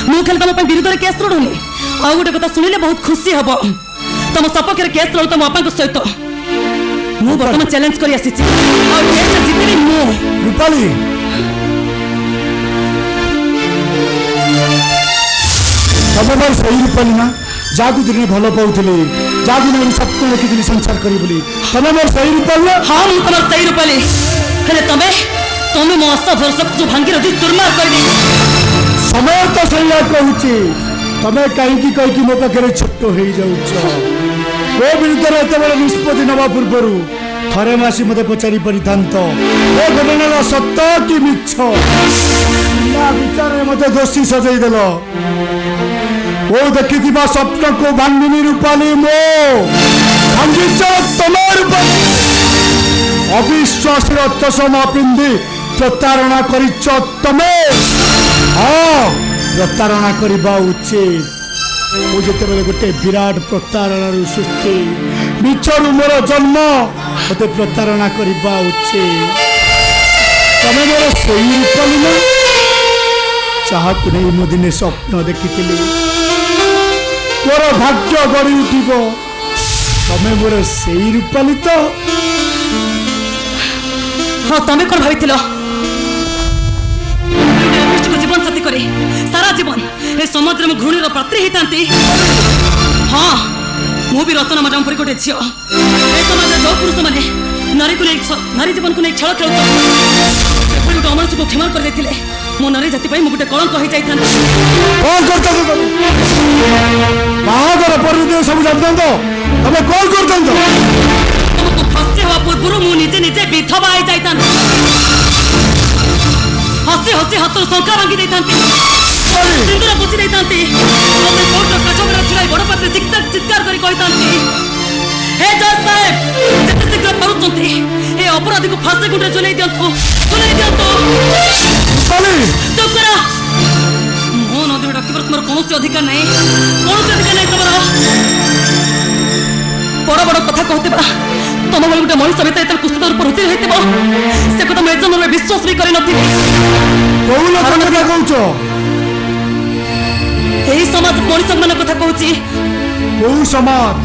ମୁଁ ଖାଲି ତମ ପାଇଁ ବିରୁଦ୍ଧରେ କେସ୍ ଲଢ଼ୁନି ଆଉ ଗୋଟେ କଥା ଶୁଣିଲେ ବହୁତ ଖୁସି ହବ ତମ ସପକ୍ଷରେ କେସ୍ ଲଢ଼ୁ ତମ ବାପାଙ୍କ ସହିତ ମୁଁ ବର୍ତ୍ତମାନ ଚ୍ୟାଲେଞ୍ଜ କରି ଆସିଛି ଆଉ କେସ୍ଟା ଜିତିବି ମୁଁ। ରୂପାଲି ତମେ ମୋର ସେଇ ରୂପାଲି ନା ଯାହାକୁ ଦିନେ ଭଲ ପାଉଥିଲି ଯାହାକୁ ଦିନେ ସ୍ୱପ୍ନ ଦେଖିଥିଲି ସଂସାର କରି ବୋଲି ତମେ ମୋର ସେଇ ରୂପାଲି ନା? ହଁ ମୁଁ ତମର ସେଇ ରୂପାଲି ହେଲେ ତମେ ତମେ ମୋ ଆଶା ଭରସାକୁ ଭାଙ୍ଗି ରଖି ଚୁରମାର କରିଦେଇ ସମୟ ତ ସେଇଆ କହୁଛି ତମେ କାହିଁକି କହିକି ମୋ ପାଖରେ ଛୋଟ ହେଇଯାଉଛ ମୋ ବିରୁଦ୍ଧରେ ଏତେବେଳେ ନିଷ୍ପତ୍ତି ନେବା ପୂର୍ବରୁ ଥରେ ମାସି ମତେ ପଚାରି ପାରିଥାନ୍ତ ଏ ଘଟଣାର ସତ କି ମିଛ ନା ବିଚାରରେ ମତେ ଦୋଷୀ ସଜେଇ ଦେଲ ଓ ଦେଖିଥିବା ସ୍ୱପ୍ନକୁ ଭାଙ୍ଗିନି ରୂପାଲି ମୋ ଭାଙ୍ଗିଛ ତମେ ରୂପାଲି ଅବିଶ୍ୱାସର ଚଷମା ପିନ୍ଧି ପ୍ରତାରଣା କରିଛ ତମେ ହଁ ପ୍ରତାରଣା କରିବା ଉଚିତ ମୁଁ ଯେତେବେଳେ ଗୋଟେ ବିରାଟ ପ୍ରତାରଣାରୁ ସୃଷ୍ଟି ମିଛରୁ ମୋର ଜନ୍ମ ମତେ ପ୍ରତାରଣା କରିବା ଉଚିତ ତମେ ମୋର ସେଇ ରୂପାଲି ନା ଯାହାକୁ ନେଇ ମୁଁ ଦିନେ ସ୍ୱପ୍ନ ଦେଖିଥିଲି ମୋର ଭାଗ୍ୟ ଗଢ଼ି ଉଠିବ ତମେ ମୋର ସେଇ ରୂପାଲି ତ? ହଁ ତମେ କ'ଣ ଭାବିଥିଲ ଜୀବନ ସାଥୀ କରି ସାରା ଜୀବନ ଏ ସମାଜରେ ମୁଁ ଘୃଣୀର ପାତ୍ରୀ ହେଇଥାନ୍ତି? ହଁ ମୁଁ ବି ରଚନା ମ୍ୟାଡାମ ପରି ଗୋଟେ ଝିଅ ଏ ସମାଜରେ ଯୋଉ ପୁରୁଷମାନେ ନାରୀ ଜୀବନକୁ ନେଇ ଖେଳ ଖେଳୁଛନ୍ତି ଏପରି ଗୋଟେ ଅମଣିଷକୁ କ୍ଷମା କରିଦେଇଥିଲେ ମୋ ନାରୀ ଜାତି ପାଇଁ ମୁଁ ଗୋଟେ କଳଙ୍କ ହେଇଯାଇଥାନ୍ତି। କଣ କରୁଛନ୍ତି ତମେ ବାହାଘର ପରିଚୟ ସବୁ ଜାଣିଥାନ୍ତ ତମେ କଣ କରୁଥାନ୍ତ? ତମକୁ ଫସି ହେବା ପୂର୍ବରୁ ମୁଁ ନିଜେ ନିଜେ ବିଧବା ହେଇଯାଇଥାନ୍ତି ହସି ହସି ହାତରୁ ଶଙ୍ଖା ଭାଙ୍ଗି ଦେଇଥାନ୍ତି ସିନ୍ଦୁର ପୋଛି ଦେଇଥାନ୍ତି କୋର୍ଟର କାଚଘରେ ଛିଡ଼ାଇ ବଡ଼ ପାତ୍ରେ ଚିତ୍କାର କରି କହିଥାନ୍ତି ହେ ଜଜ୍ ସାହେବ ଯେତେ ଶୀଘ୍ର ପାରୁଛନ୍ତି ଏ ଅପରାଧୀକୁ ଫାଶୀ ଗୁଣ୍ଡରେ ଝୁଲେଇ ଦିଅନ୍ତୁ ଚୁପ୍ କର ମୋ ନଦୀ ଡାକିବାର ତୁମର କୌଣସି ଅଧିକାର ନାହିଁ ତମର ବଡ଼ ବଡ଼ କଥା କହୁଥିବା ତମ ଭଳି ଗୋଟେ ମଣିଷ ଭିତରେ ଏତେ କୁସ୍ତ ରୂପ ହୃଦୟ ହେଇଥିବ ସେ କଥା ମୁଁ ଏଜନରେ ବିଶ୍ୱାସ ବି କରିନଥିଲି। କହୁଛ ଏହି ସମାଜ ମଣିଷ ମାନଙ୍କ କଥା କହୁଛି କୋଉ ସମାଜ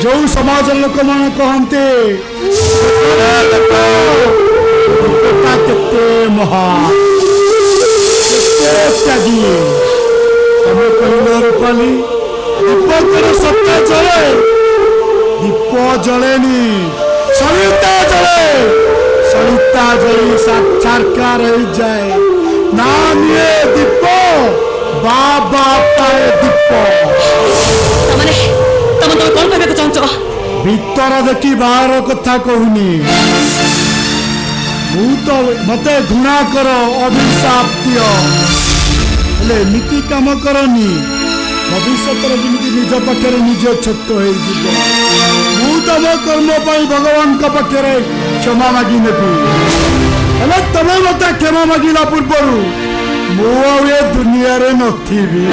ଯୋଉ ସମାଜର ଲୋକମାନେ କହନ୍ତି କେତେ ମହାନ ତମେ କହିଲ ରୂପାଲି ଦୀପକରେ ସତ୍ୟ ଜଳେ ଦୀପ ଜଳେନି ସଳିତା ଜଳେ ସଳିତା ଜଳି ସାକ୍ଷାତ୍କାର ହେଇଯାଏ ନା ନିଏ ଦୀପ ବାବା ପାଏ ଦୀପ ତମେ କଣ କହିବାକୁ ଚାହୁଁଛ? ଭିତର ଦେଖି ବାହାର କଥା କହୁନି ମୁଁ ତ ମତେ ଘୃଣା କର ଅଭିଶାପ ଦିଅ ହେଲେ ଏମିତି କାମ କରନି ଭବିଷ୍ୟତରେ ଯେମିତି ନିଜ ପାଖରେ ନିଜ ଛୋଟ ହେଇଯିବ ମୁଁ ତମ କର୍ମ ପାଇଁ ଭଗବାନଙ୍କ ପାଖରେ କ୍ଷମା ମାଗି ନେବି ହେଲେ ତମେ ମତେ କ୍ଷମା ମାଗିଲା ପୂର୍ବରୁ ମୁଁ ଆଉ ଏ ଦୁନିଆରେ ନଥିବି।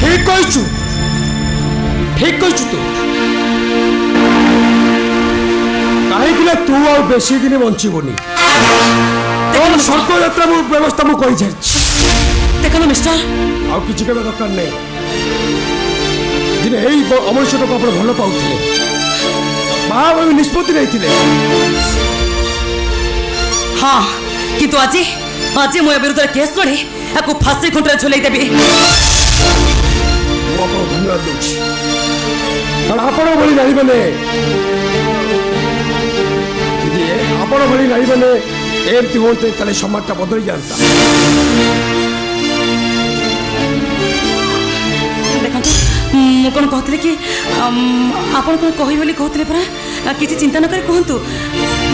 ଠିକ୍ କହିଛୁ ତୁ କାହିଁକି ନା ତୁ ଆଉ ବେଶୀ ଦିନ ବଞ୍ଚିବୁନି ତୋର ସ୍ୱର୍ଗ ଯାତ୍ରା ବ୍ୟବସ୍ଥା ମୁଁ କହିସାରିଛି ଦେଖନ୍ତୁ ମିଷ୍ଟର ଆଉ କିଛି କେବେ ଦରକାର ନାହିଁ ଦିନେ ଏଇ ଅମଣିଷଟାକୁ ଆପଣ ଭଲ ପାଉଥିଲେ ବାହା ହେବାକୁ ନିଷ୍ପତ୍ତି ନେଇଥିଲେ ହଁ କିନ୍ତୁ ଆଜି ମୁଁ ଏ ବିରୁଦ୍ଧରେ କେସ୍ ଲଢ଼ି ଏହାକୁ ଫାଶୀ ଖୁଣ୍ଟରେ ଝୁଲେଇ ଦେବି। ମୁଁ ଆପଣଙ୍କୁ ଧନ୍ୟବାଦ ଦେଉଛି ଆପଣ ଭଳି ନାରୀମାନେ ଆପଣ ଭଳି ନାରୀମାନେ ଏମିତି ହୁଅନ୍ତେ ତାହେଲେ ସମାଜଟା ବଦଳି ଯାଆନ୍ତା। ଦେଖନ୍ତୁ ମୁଁ କ'ଣ କହୁଥିଲି କି ଆପଣ କ'ଣ କହିବେ ବୋଲି କହୁଥିଲେ ପରା କିଛି ଚିନ୍ତା ନ କରି କୁହନ୍ତୁ।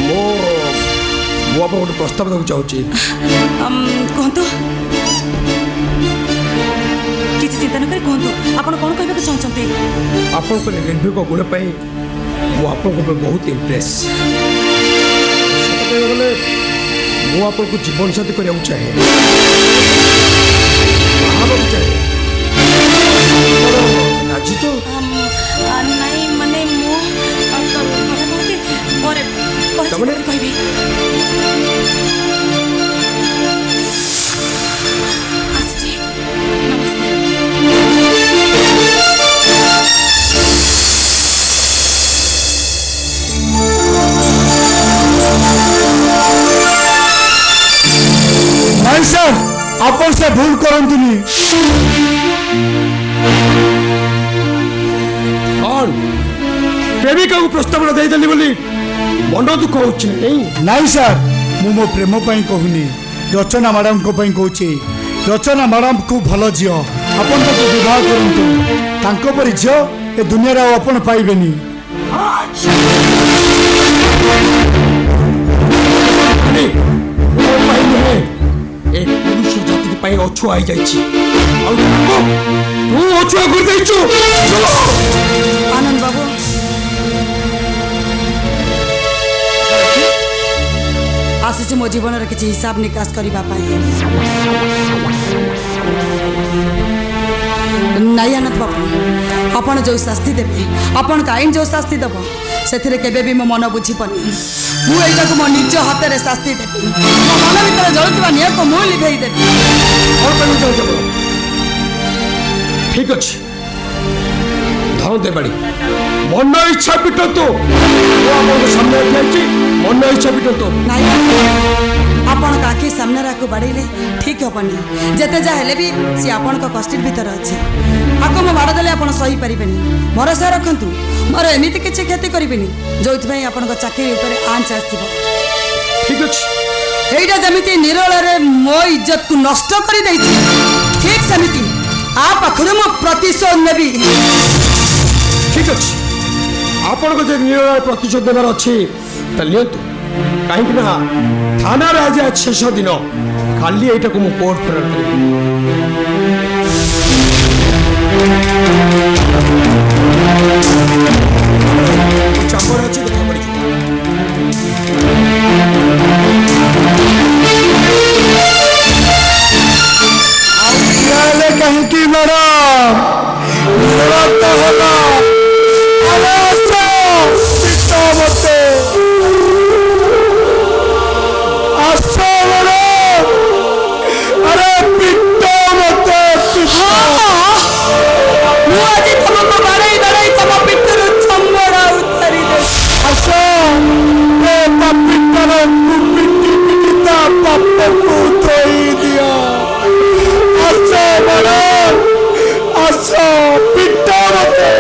ମୁଁ ଆପଣଙ୍କୁ ଗୋଟେ ପ୍ରସ୍ତାବ ଦେବାକୁ ଚାହୁଁଛି। କୁହନ୍ତୁ, କିଛି ଚିନ୍ତା ନ କରି କୁହନ୍ତୁ ଆପଣ କ'ଣ କହିବାକୁ ଚାହୁଁଛନ୍ତି। ଆପଣଙ୍କ ନିର୍ଭୀକ ଗୁଣ ପାଇଁ ମୁଁ ଆପଣଙ୍କ ଉପରେ ବହୁତ ଇମ୍ପ୍ରେସ୍। ଗଲେ ମୁଁ ଆପଣଙ୍କୁ ଜୀବନ ସାଥୀ କରିବାକୁ ଚାହେଁ, ବାହାବାକୁ ଚାହେଁ। ରାଜି ତ? ନାଇଁ ମାନେ ମୁଁ ପରେ ତାମାନେ? କହିବି। ଆସିଛି, ନାଇଁ ସାର୍, ଆପଣ ସେ ଭୁଲ କରନ୍ତୁନି। କ'ଣ ପ୍ରେମିକାକୁ ପ୍ରସ୍ତାବଟା ଦେଇଦେଲି ବୋଲି ମନ ଦୁଃଖ ହେଉଛି ନାଇଁ? ନାଇଁ ସାର୍, ମୁଁ ମୋ ପ୍ରେମ ପାଇଁ କହୁନି, ରଚନା ମ୍ୟାଡ଼ାମଙ୍କ ପାଇଁ କହୁଛି। ରଚନା ମ୍ୟାଡ଼ାମ ଖୁବ୍ ଭଲ ଝିଅ, ଆପଣ ତାଙ୍କୁ ବିବାହ କରନ୍ତୁ। ତାଙ୍କ ପରି ଝିଅ ଏ ଦୁନିଆରେ ଆଉ ଆପଣ ପାଇବେନି। ଏ ପୁରୁଷ ଜାତି ପାଇଁ ଅଛୁଆ ହେଇଯାଇଛି, ଆଉ ତୁ ଅଛୁଆ କରିଦେଇଛୁ। ଆନନ୍ଦ ବାବୁ, ଆସିଛି ମୋ ଜୀବନର କିଛି ହିସାବ ନିକାଶ କରିବା ପାଇଁ। ନାଇଁ ଆନନ୍ଦ ବାବୁ, ଆପଣ ଯେଉଁ ଶାସ୍ତି ଦେବେ, ଆପଣଙ୍କ ଆଇନ ଯେଉଁ ଶାସ୍ତି ଦେବ, ସେଥିରେ କେବେ ବି ମୋ ମନ ବୁଝିବନି। ମୁଁ ଏଇଟାକୁ ମୋ ନିଜ ହାତରେ ଶାସ୍ତି ଦେବି। ମୋ ମନ ଭିତରେ ଜଳୁଥିବା ନିଆଁକୁ ମୁଁ ଲିଭେଇ ଦେବି। କ'ଣ ପାଇଁ ଚାହୁଁଛ? ଠିକ ଅଛି, ଧରନ୍ତେ ବାଡ଼ି ମନ ଇଚ୍ଛା ପିଟନ୍ତୁ। ମୁଁ ଆପଣଙ୍କ ସାମ୍ନାରେ ଠିଆଇଛି, ମନ ଇଚ୍ଛା ପିଟନ୍ତୁ। ନାଇଁ ଆପଣଙ୍କ ଆଖି ସାମ୍ନାରେ ଆକୁ ବାଡ଼େଇଲେ ଠିକ୍ ହେବନି। ଯେତେ ଯାହା ହେଲେ ବି ସିଏ ଆପଣଙ୍କ କଷ୍ଟିର ଭିତରେ ଅଛି। ଆକୁ ମୁଁ ମାଡ଼ ଦେଲେ ଆପଣ ସହିପାରିବେନି। ଭରସା ରଖନ୍ତୁ, ମୋର ଏମିତି କିଛି କ୍ଷତି କରିବିନି ଯେଉଁଥିପାଇଁ ଆପଣଙ୍କ ଚାକିରି ଉପରେ ଆଞ୍ଚ ଆସିବ। ଠିକ ଅଛି, এইটা যেমিতি নিরଳରେ ମୋ ଇଜ୍ଜତକୁ ନଷ୍ଟ କରିଦେଇଛି, ଠିକ୍ ସେମିତି ଆ ପାଖରୁ ମୁଁ ପ୍ରତିଶୋଧ ନେବି। ଠିକ ଅଛି, ଆପଣଙ୍କ ଯଦି ନିରଳୟ ପ୍ରତିଶୋଧ ନେବାର ଅଛି ତାହେଲେ ନିଅନ୍ତୁ। କାହିଁକି ନା ଥାନାରେ ଆଜି ଶେଷ ଦିନ, କାଲି ଏଇଟାକୁ ମୁଁ କୋର୍ଟ ଫେରାର କରିବି। ଚାମ୍ବର ଅଛି, ଦେଖା ପଡ଼ିଯିବ। କାହିଁକି ମ୍ୟାଡ଼ାମ ହେଲା ମତେ ଆସ ଆରେ ପିଟ ମତେ। ମୁଁ ଆଜି ତମକୁ ବାଡ଼େଇ ବାଡ଼େଇ ତମ ପିଠରୁ ଚମଡ଼ା ଉତାରି ଦେବି। ଆସ ପିଟର ପିଟି ପିଟି ତା ପାପକୁ ଧୋଇ ଦିଅ। ଆସ ମ୍ୟାଡ଼ାମ, ଆସ ପିଟ ମତେ।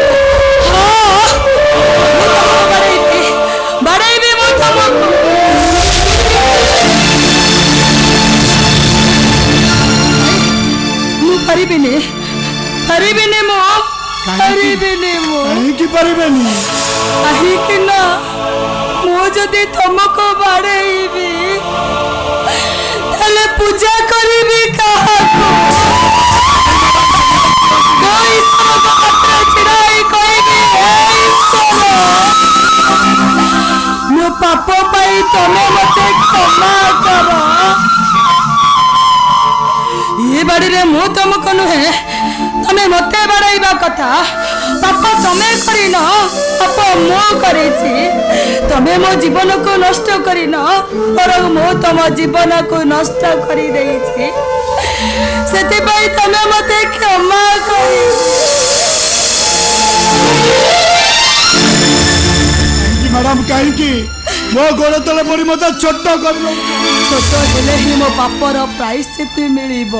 ବାଡ଼େଇବି ମୁଁ ତମକୁ। ମୁଁ ପାରିବିନି, ପାରିବିନି, ମୁଁ ପାରିବିନି। ମୁଁ କାହିଁକି ପାରିବେନି? କାହିଁକି ନା ମୁଁ ଯଦି ତମକୁ ବାଡ଼େଇବି ତାହେଲେ ପୂଜା କରିବି କାହାକୁ? ମୋ ପାପ ପାଇଁ ତମେ ମତେ କ୍ଷମା କର। ଏ ବାଡ଼ିରେ ମୁଁ ତମକୁ ନୁହେଁ, ତମେ ମତେ ବାଡ଼େଇବା କଥା। ପାପ ତମେ କରିନ, ପାପ ମୁଁ କରିଛି। ତମେ ମୋ ଜୀବନକୁ ନଷ୍ଟ କରିନ, ବରଂ ମୁଁ ତମ ଜୀବନକୁ ନଷ୍ଟ କରିଦେଇଛି। ସେଥିପାଇଁ ତମେ ମତେ କ୍ଷମା କରି। ମ୍ୟାଡ଼ାମ କାହିଁକି ମୋ ଗୋଡ଼ ତଳେ ପଡ଼ି ମତେ ଛୋଟ କରିବ? ଛୋଟ ହେଲେ ହିଁ ମୋ ପାପର ପ୍ରାୟଶ୍ଚିତ ମିଳିବ।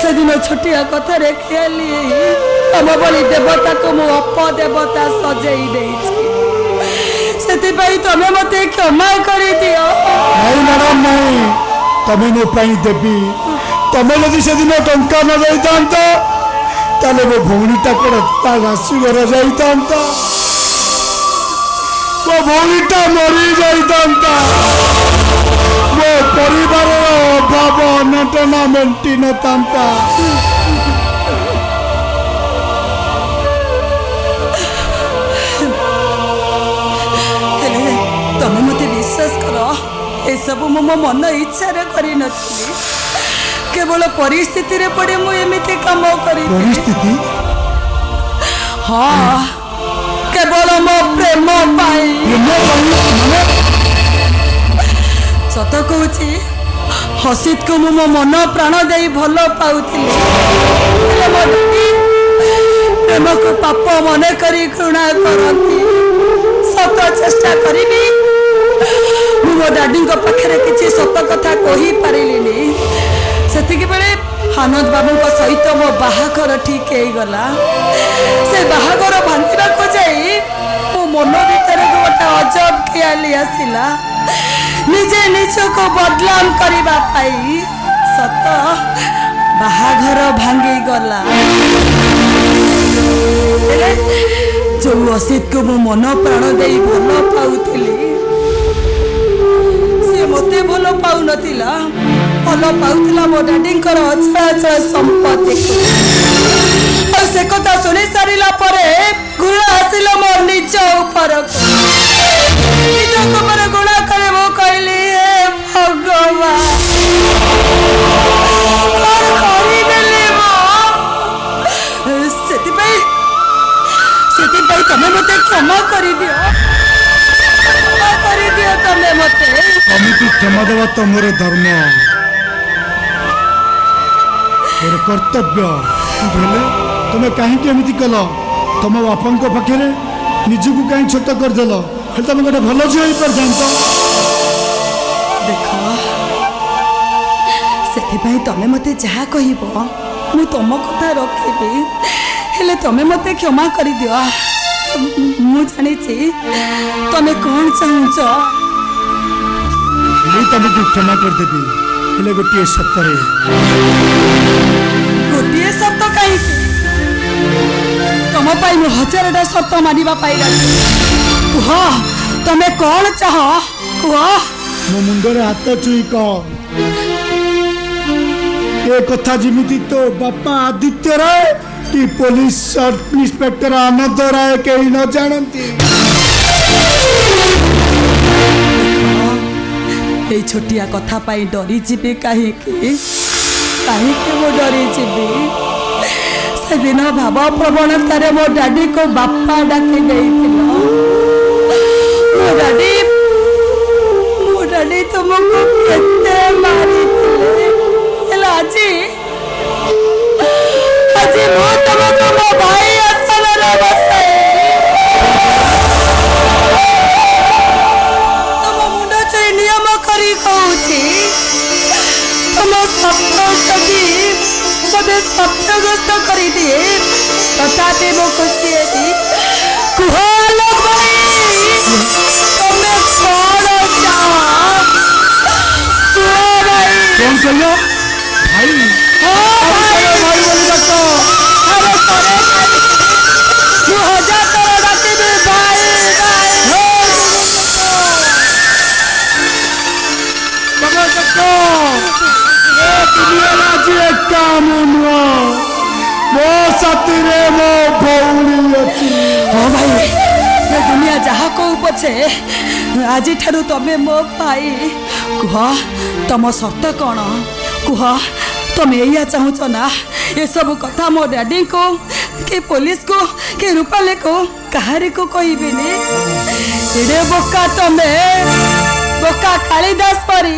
ସେଦିନ ଛୋଟିଆ କଥାରେ ଖେଳି ତମ ଭଳି ଦେବତାକୁ ମୁଁ ଅପଦେବତା ସଜେଇ ଦେଇଛି। ସେଥିପାଇଁ ତମେ ମତେ କ୍ଷମା କରିଦିଅ। ନାଇଁ ମ୍ୟାଡାମ ନାଇଁ, ତମେ ମୋ ପାଇଁ ଦେବି। ତମେ ଯଦି ସେଦିନ ଟଙ୍କା ନ ଯାଇଥାନ୍ତ ତାହେଲେ ମୋ ଭଉଣୀଟା କଣ ତା ଶାଶୁ ଘର ଯାଇଥାନ୍ତା, ମୋ ଭଉଣୀଟା ମରି ଯାଇଥାନ୍ତା, ମୋ ପରିବାରର ଅଭାବ ଅନଟନ ମେଣ୍ଟି ନଥାନ୍ତା। ହେଲେ ତମେ ମତେ ବିଶ୍ୱାସ କର, ଏସବୁ ମୁଁ ମୋ ମନ ଇଚ୍ଛାରେ କରିନଥିଲି। କେବଳ ପରିସ୍ଥିତିରେ ପଡି ମୁଁ ଏମିତି କାମ କରିଥିଲି। ପରିସ୍ଥିତି? ହଁ, କେବଳ ମୋ ପ୍ରେମ ପାଇଁ। ସତ କହୁଛି, ହସିତକୁ ମୁଁ ମୋ ମନ ପ୍ରାଣ ଦେଇ ଭଲ ପାଉଥିଲି। ହେଲେ ମୋ ଡାଡି ପ୍ରେମକୁ ପାପ ମନେ କରି ଘୃଣା କରନ୍ତି। ସତ ଚେଷ୍ଟା କରିବି, ମୁଁ ମୋ ଡାଡିଙ୍କ ପାଖରେ କିଛି ସତ କଥା କହିପାରିଲିନି। ସେତିକି ବେଳେ ଆନନ୍ଦ ବାବୁଙ୍କ ସହିତ ମୋ ବାହାଘର ଠିକ ହେଇଗଲା। ସେ ବାହାଘର ଭାଙ୍ଗିବାକୁ ଯାଇ ମୋ ମନ ଭିତରକୁ ଗୋଟେ ଅଜବ ଖିଆଲି ଆସିଲା, ନିଜେ ନିଜକୁ ବଦନାମ କରିବା ପାଇଁ। ସତ, ବାହାଘର ଭାଙ୍ଗିଗଲା। ହେଲେ ଯୋଉ ଅସିତକୁ ମୁଁ ମନ ପ୍ରାଣ ଦେଇ ଭଲ ପାଉଥିଲି, ସେ ମତେ ଭଲ ପାଉନଥିଲା, ଭଲ ପାଉଥିଲା ମୋ ଡାଡିଙ୍କର ଅଚଳାଚଳ ସମ୍ପତ୍ତି। ଆଉ ସେ କଥା ଶୁଣି ସାରିଲା ପରେ ଘୃଣା ଆସିଲା ମୋ ନିଜ ଉପରକୁ। ନିଜକୁ ଉପରେ ଘୃଣା କରି ମୁଁ କହିଲି, ହେ ଭଗବାନ, କଣ କରିଦେଲି ମୁଁ? ସେଥିପାଇଁ ତମେ ମତେ କ୍ଷମା କରିଦିଅ, କ୍ଷମା କରିଦିଅ ତମେ ମତେ। ତମକୁ କ୍ଷମା ଦେବା ତମର ଧର୍ମ, ମୋର କର୍ତ୍ତବ୍ୟ। ହେଲେ ତମେ କାହିଁକି ଏମିତି କଲ? ତମ ବାପାଙ୍କ ପାଖରେ ନିଜକୁ କାହିଁ ଛୋଟ କରିଦେଲ? ହେଲେ ତମେ ଗୋଟେ ଭଲ ଝିଅ ହେଇପାରିଥାନ୍ତ। ଦେଖ, ସେଥିପାଇଁ ତମେ ମତେ ଯାହା କହିବ ମୁଁ ତମ କଥା ରଖିବି। ହେଲେ ତମେ ମତେ କ୍ଷମା କରିଦିଅ। ମୁଁ ଜାଣିଛି ତମେ କଣ ଚାହୁଁଛ। ମୁଁ ତମକୁ କ୍ଷମା କରିଦେବି, ହେଲେ ଗୋଟିଏ ସର୍ତ୍ତରେ। ଗୋଟିଏ ସର୍ତ୍ତ କାହିଁକି? ତମ ପାଇଁ ମୁଁ 1000ଟା ସର୍ତ୍ତ ମାନିବା ପାଇଁ ରାଜି। କୁହ, ତମେ କଣ ଚାହ କୁହ। ମୋ ମୁଣ୍ଡରେ ହାତ ଚୁଇ କହ, ଏ କଥା ଯେମିତି ତୋ ବାପା ଆଦିତ୍ୟ ରାୟ କି ପୋଲିସ ସବ୍ ଇନ୍ସପେକ୍ଟର ଆନନ୍ଦ ରାୟ କେହି ନ ଜାଣନ୍ତି। এই ଛୋଟିଆ କଥା ପାଇଁ ଡରିଯିବି କାହିଁକି? କାହିଁକି ମୁଁ ଡରିଯିବି? ସେଦିନ ଭାବ ପ୍ରବଣତାରେ ମୋ ଡାଡିକୁ ବାପା ଡାକି ଦେଇଥିଲ। ମୋ ଡାଡି ତୁମକୁ କେତେ ମାରିଥିଲେ, ହେଲେ ଆଜି ମୁଁ ତୁମକୁ ମୋ ଭାଇ ଆସନରେ ବସାଇ ତମ ମୁଣ୍ଡ ଛୁଇଁ ନିୟମ କରି କହୁଛି, ତମ ସ୍ୱପ୍ନ ଯଦି ମୋତେ ସ୍ୱପ୍ନଗ୍ରସ୍ତ କରିଦିଏ ତଥାପି ମୁଁ ଖୁସି ହେବି। କୁହ ଆଲୋକ ଭାଇ, ତମେ କଣ ଚାହ? କୁହ ଭାଇ। କଣ କହିଲ? ଭାଇ? ହଁ ଭାଇ, ଭାଇ ବୋଲି ଡାକ। ଆରେ କରେ ମୁଁ 1000 ଥର ଡାକିବି ଭାଇ ଭାଇ। ଆଜି ଏକା ମୁଁ ନୁହଁ, ମୋ ସାଥିରେ ମୋ ଭଉଣୀ ଅଛି। ହଁ ଭାଇ, ଏ ଦୁନିଆ ଯାହା କହୁ ପଛେ ଆଜିଠାରୁ ତମେ ମୋ ଭାଇ। କୁହ, ତମ ସର୍ତ୍ତ କ'ଣ? କୁହ, ତମେ ଏଇଆ ଚାହୁଁଛ ନା ଏସବୁ କଥା ମୋ ଡ୍ୟାଡିଙ୍କୁ କି ପୋଲିସକୁ କି ରୂପାଲିକୁ କାହାରିକୁ କହିବିନି? ଏଡ଼େ ବୋକା ତମେ, ବୋକା କାଳିଦାସ ପରି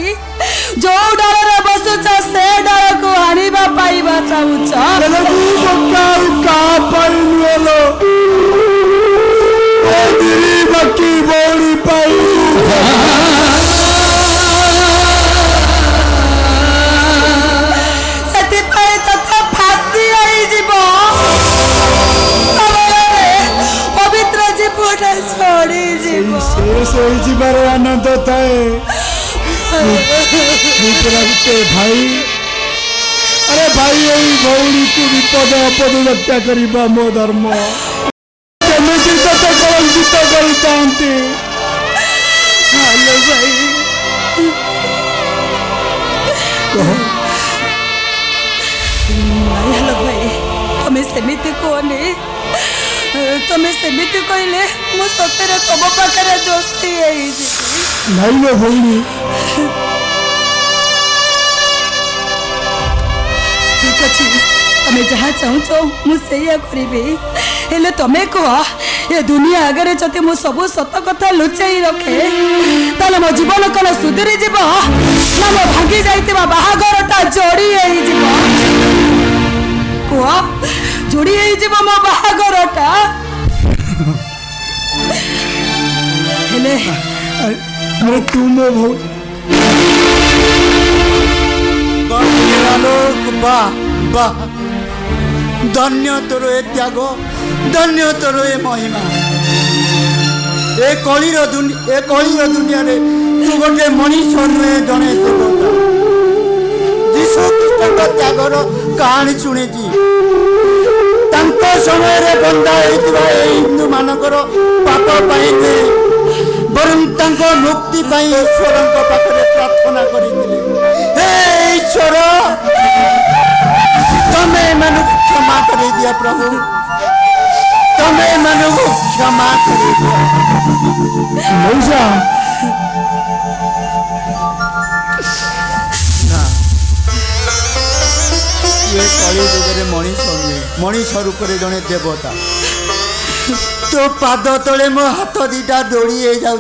ଯୋଉ ଡାଳରେ ବସୁଛ ସେ ଡାଳକୁ ଆଣିବା ପାଇବା ଚାହୁଁଛ। ବାକି ଭଉଣୀ ପାଇ ସେଥିପାଇଁ ତତେ ଫାଶୀ ହେଇଯିବ। ଶୋଇ ଯିବାର ଆନନ୍ଦ ଥାଏ। ଭାଇ ଆରେ ଭାଇ ଏଇ ଭଉଣୀକୁ ବିପଦ ଆପଦ ରକ୍ଷା କରିବା ମୋ ଧର୍ମ। କେମିତି ତତେ କଳଙ୍କିତ କରିଥାନ୍ତି। ହ୍ୟାଲୋ ଭାଇ ହ୍ୟାଲୋ ଭାଇ ତମେ ସେମିତି କୁହନି। ତମେ ସେମିତି କହିଲେ ମୁଁ ସତରେ ତମ ପାଖରେ ଦୋଷୀ ହେଇଯିବି। ନାଇଁ ମୋ ଭଉଣୀ ଠିକ ଅଛି ତମେ ଯାହା ଚାହୁଁଛ ମୁଁ ସେଇଆ କରିବି। ହେଲେ ତମେ କୁହ ଏ ଦୁନିଆ ଆଗରେ ଯଦି ମୁଁ ସବୁ ସତ କଥା ଲୁଚାଇ ରଖେ ତାହେଲେ ମୋ ଜୀବନ କଣ ସୁଧୁରି ଯିବ ନା ମୋ ଭାଙ୍ଗି ଯାଇଥିବା ବାହାଘରଟା ଯୋଡ଼ି ହେଇଯିବ? କୁହ ଯୋଡ଼ି ହେଇଯିବ ମୋ ବାହାଘରଟା? ହେଲେ ଆରେ ତୁ ମୋ ଭଉଣୀ धन्य तोर ए त्याग, धन्य तोर ए महिमा। ए कलिर दुनिया रे तू गोटे मनीष नुहे जड़े देवता। जीशु ख्रीष्ट त्यागर कहानी शुणी समय बंधा हिंदू मानकर पाप पाई बरं मुक्ति पाई ईश्वर पाखे प्रार्थना करते। हे ईश्वर तमें मन क्षमा कर दिया प्रभु, तमें मन क्षमा कर दिया। ये कली जुगे मनीष नुहे मनीष रूप में जड़े देवता। तो पाद तले मो हाथ दीटा दौड़ी जाऊँ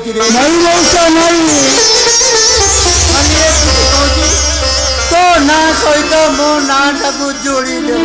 तो ना सहित मो ना टाकू जोड़ी देव।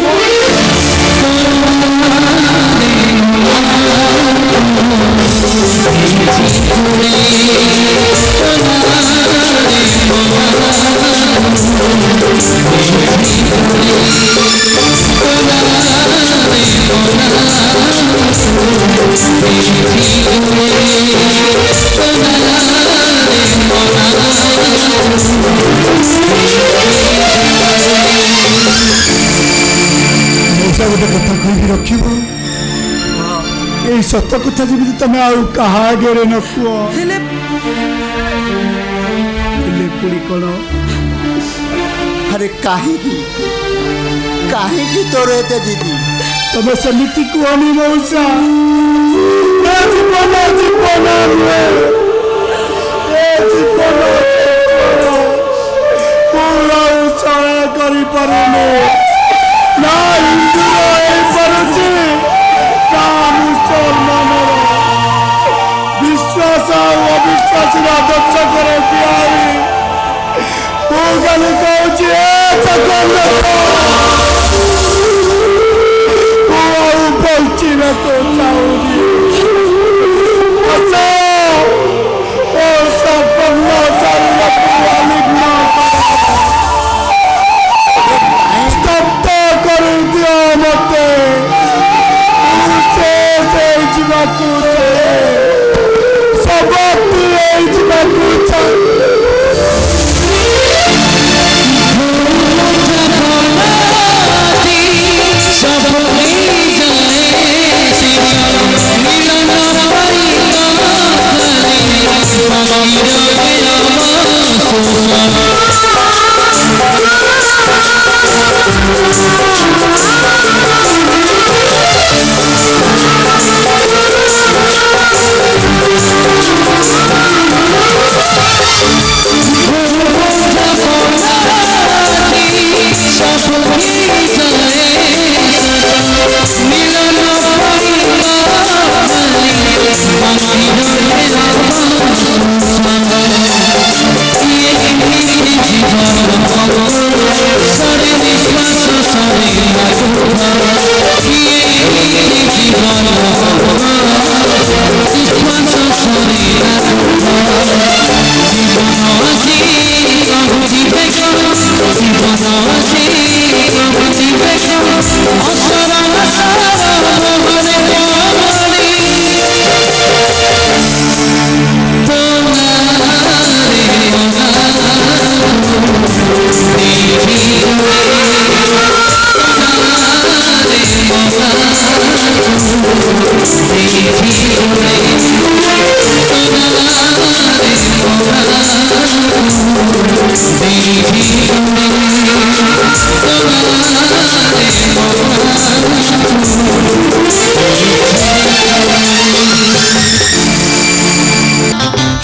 गोटे कथा कही रखिब सत कथा जमी तुम क्या आगे न कह कौन। अरे कहीं तोर एत दीदी तुम सेमती कहनी मौसा जीवन जीवन पूरा चय कर ना हिंदू पारुची ना मुसलमान विश्वास अविश्वास आदर्श कर खाली कहूँ बची ना तो चाहूँगी सपना कर दिया मते सब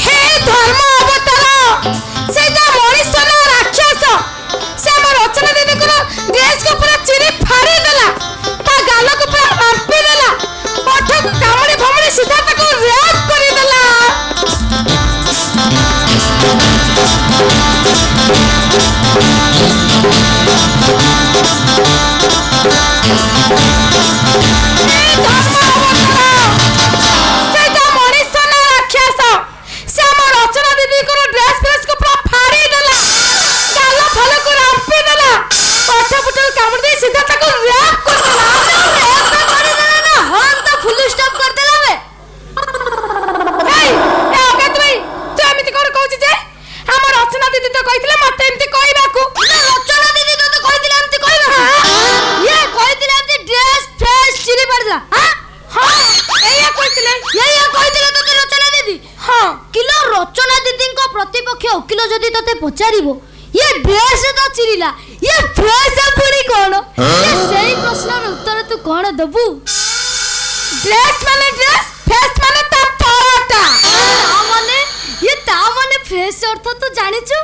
হে ধর্ম অবতার সেটা মଣିষ না রাক্ষস সে আমার রচনা দিদিଙ୍କର ড্রেস को पूरा चिरी फाड़ी देला ता गाल को पूरा रांपी देला ओठ को कामड़ी भमड़ी सीधा ताको रैप करी देला पचारिबो ये ड्रेस तो चिरिला ये ड्रेस पुरी कोन ये सही प्रश्न उत्तर तू कोन दबु ड्रेस फेस माने ता तोटा आ माने ये ता माने फेस अर्थ तू जानिचु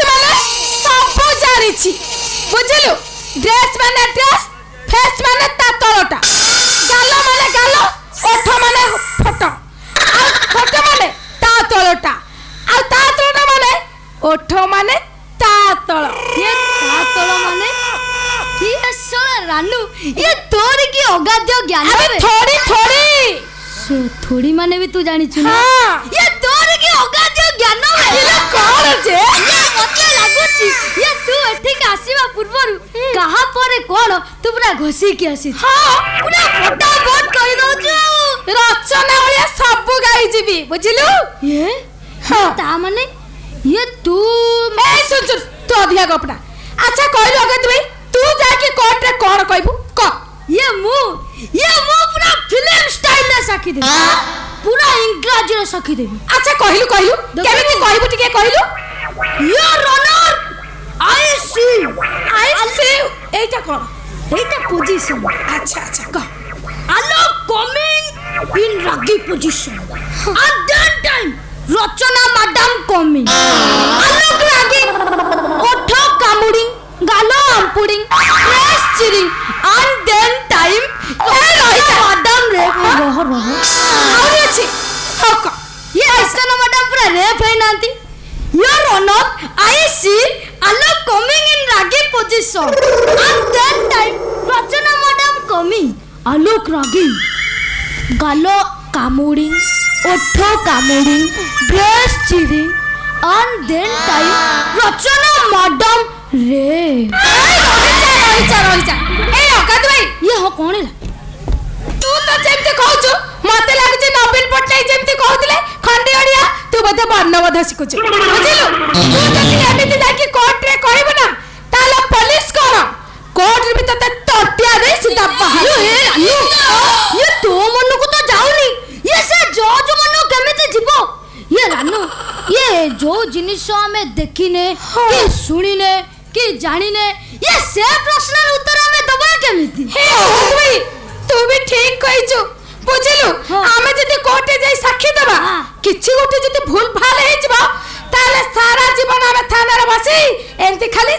माने सब जानिछि बुझिलु ड्रेस फेस माने ता तोटा गालो माने गालो ओठ माने फोटो आ फोटो माने ता तोटा आ ता तोटा माने ओठ माने ता तळ ये ता तळ माने ये सोना रानू ये तोर की अगाध्य ज्ञान अबे थोड़ी से थोड़ी माने भी तू जानी छु ना हां ये तोर की अगाध्य ज्ञान ये कोन जे ये मते लागुची ये तू एठी का आसीबा पूर्वरु कहा परे कोन तू पूरा घोसी के आसी हां पूरा फटाफट कहि दउछु रचना भलिया सब गाई जीबी बुझिलु ये हां ता माने ये तू ए सुन तो अधिया गपना अच्छा कहलु अगत भाई तू जाके कोर्ट रे कोन कहबू क ये मु पूरा फिल्म स्टाइल रे साखी दे पूरा इंग्लिश रे साखी देबी अच्छा कहलु केमिति कहबू टिके कहलु your honour I C Etah cone Etah position अच्छा क आलो कमिंग इन रगी position at that time Rachana madam coming आलो रागी ओठ कामुडिंग गालो आंपुडिंग प्रेस चिरिंग एंड देन टाइम मैडम रे आउरी अछि क ये रचना मैडम पूरा रेप है नांती योर ऑनर आई सी आलो कमिंग इन रागी position at that time Rachana madam coming Alok रागी गालो कामुडिंग ओठ कामुडिंग ड्रेस चिरिंग and then time Rachana madam रे रही जा ए अगत भाई ये हो कोन है तू तो जेमते कहछु मते लागुची नवीन पटनाई जेमते कहथिले खंडी अड़िया तू बते वर्णबोध शिखुछु बुझिलु तू जति एमिति जाकी कोर्ट रे कहबो ना ताला पुलिस कर कोर्ट रे भी तते तटिया दे सीधा बाहर ये तो मन को तो जाउनी ये से जज मन केमिति जीवो ये रानू ये जो जिनिस हमें देखिने कि सुनिने कि जानिने ये से प्रश्न उत्तर हमें दबा केमिति हे अगत भाई तू भी ठीक कहिछु बुझिलु हाँ। आमे जति कोर्ट रे जाई साक्षी देबा हाँ। किछि गोटे जति भूल भाल हे जबा ताले सारा जीवन आमे थाना रे बसी एंती खाली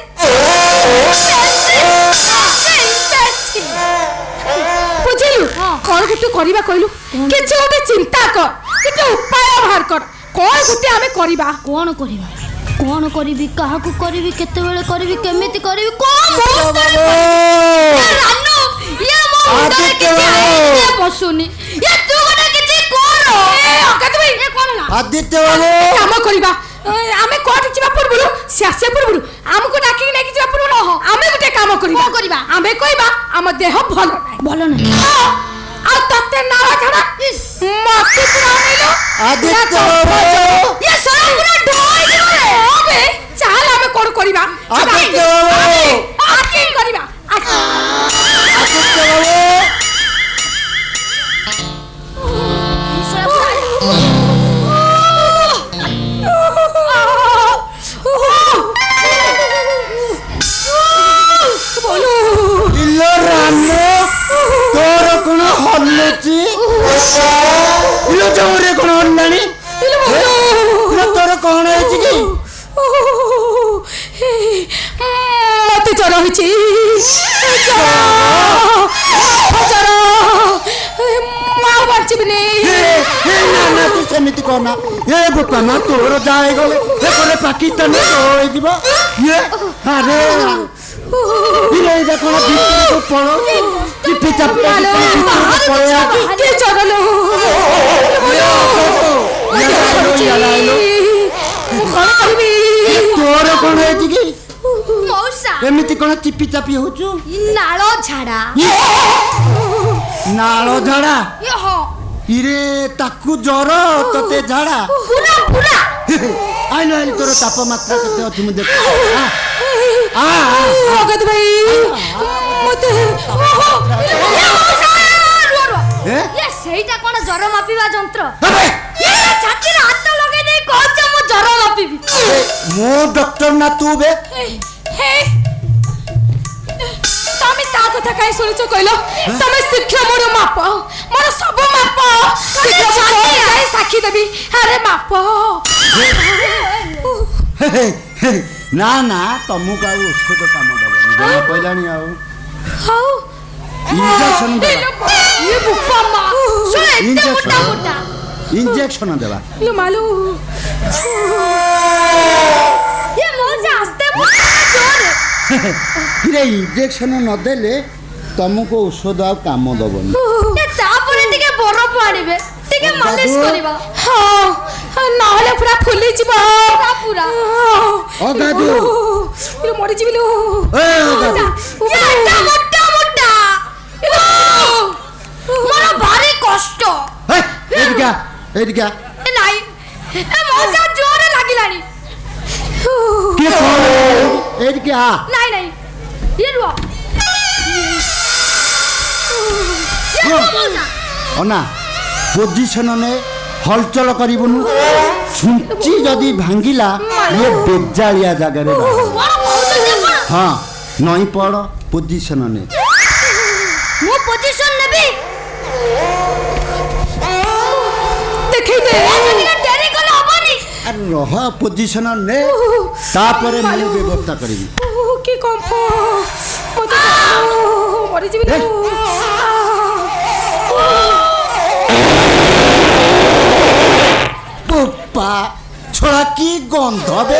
बुझिलु हाँ। कोन गुटे करिबा कहलु किछि गोटे चिंता कर किछि उपाय बाहर कर कोन गुटे आमे करिबा कौन करिबा कौन करिबी काहा को करिबी केते बेले करिबी केमिति करिबी कोन मुंह रानू ये मो मुंडरे किछि आइए बसुनी ये तू गोटे किछि कोरो ए अगत भाई ये कोन ला आदित्य बाबू काम करिबा आमे कोर्ट जिबा पूर्वरु सियासे पूर्वरु हमको डाकी नै जिबा पूर्वरु आमे गुटे काम करिबा कोन करिबा आमे कहबा हम देह भलो नै भलो नै आ तते नावा छड़ा मत पुरा नैलो आदित्य बाबू ये सोना पूरा ढोई रे अबे चाल आमे कोन करिबा आदित्य बाबू आके करिबा आदित्य बाबू ନା ନା ତୁ ସେମିତି କହନା ଏ ବୋପା ମା ତୋର ଯାହା ହେଇଗଲେ ଏପଟେ ପାକିସ୍ତାନ ହେଇଯିବ ଇଏ ଆରେ ଇରେ ଏଇଟା କ'ଣ ଭିତରକୁ ପଳଉଛି ଚିପି ଚାପି ପଳେଇ ଆସୁଛି କିଏ ଚଗଲ କଣ କରିବି ତୋର କ'ଣ ହେଇଛି କି ମଉସା ଏମିତି କ'ଣ ଚିପି ଚାପି ହଉଛୁ ନାଳ ଝାଡା ନାଳ ଝାଡ଼ା ହଁ ଇରେ ତାକୁ ଜ୍ୱର ତତେ ଝାଡ଼ା ପୁରା ପୁରା ଆଇଲୁ ଆଇଲୁ ତୋର ତାପମାତ୍ରା କେତେ ଅଛି ମୁଁ ଦେଖ ଅଗଦ ଭାଇ ମତେ ସେଇଟା କ'ଣ ଜ୍ୱର ମାପିବା ଯନ୍ତ୍ର ଆବେ! ଛାତିରେ ହାତ ଲଗେଇ ଦେଇ କହୁଛ ମୁଁ ଜ୍ୱର ମାପିବି ମୁଁ ଡକ୍ଟର ନା ତୁ ବେ ତମେ ତା କଥା କାଇଁ ଶୁଣିଛ କହିଲ ତମେ ଶୀଘ୍ର ମୋର ମାପ ମୋର ସବୁ ମାପ ଶୀଘ୍ର ସାକ୍ଷୀ ଦେବି ଆରେ ମାପ ନା ନା ତମକୁ ଆଉ ଔଷଧ କାମ ଦେବନି ଜଣା ପଇଲାଣି ଆଉ ହଉ ଇଞ୍ଜେକ୍ସନ ଦେବା ଇଞ୍ଜେକ୍ସନ ଦେବା लो मालू କିରେ ଇଞ୍ଜେକ୍ସନ ନଦେଲେ ତମକୁ ଔଷଧ ଆଉ କାମ ଦବନି ତାପରେ ଟିକେ ବରଫ ଆଣିବେ ଟିକେ ମାଲିଶ କରିବା हाँ नहले पूरा फुली जीव ପୁରା ଅଗାଧୁ लो मरी जीव लो ଏ ଅଗାଧୁ ଏଟା ମୋଟା ମୋଟା ମୋର ଭାରି କଷ୍ଟ ଏଇଠିକା ନାଇଁ ଏ ମଜା ଜୋରେ ଲାଗିଲାଣି କିଏ କଣ ଏଇଠିକି ଆ ନାଇଁ ନାଇଁ ଇଏ ରୁହ ଅନା ପୋଜିସନ ନେ ହଲଚଲ କରିବୁନୁ ଛୁଞ୍ଚି ଯଦି ଭାଙ୍ଗିଲା ଇଏ ବେଜାଳିଆ ଜାଗାରେ ରହ ହଁ ନଈ ପଡ଼ ପୋଜିସନ ନେ ମୁଁ ପୋଜିସନ ନେବି देखई दे ଟିକେ ଡେରି କଲେ ହବନି ଆରେ ରହ ପୋଜିସନ ନେ ତାପରେ ମୁଁ ବ୍ୟବସ୍ଥା କରିବି की कंफ मते मरी जीव लो ବୋପା ଛଡ଼ା କି ଗନ୍ଧ ବେ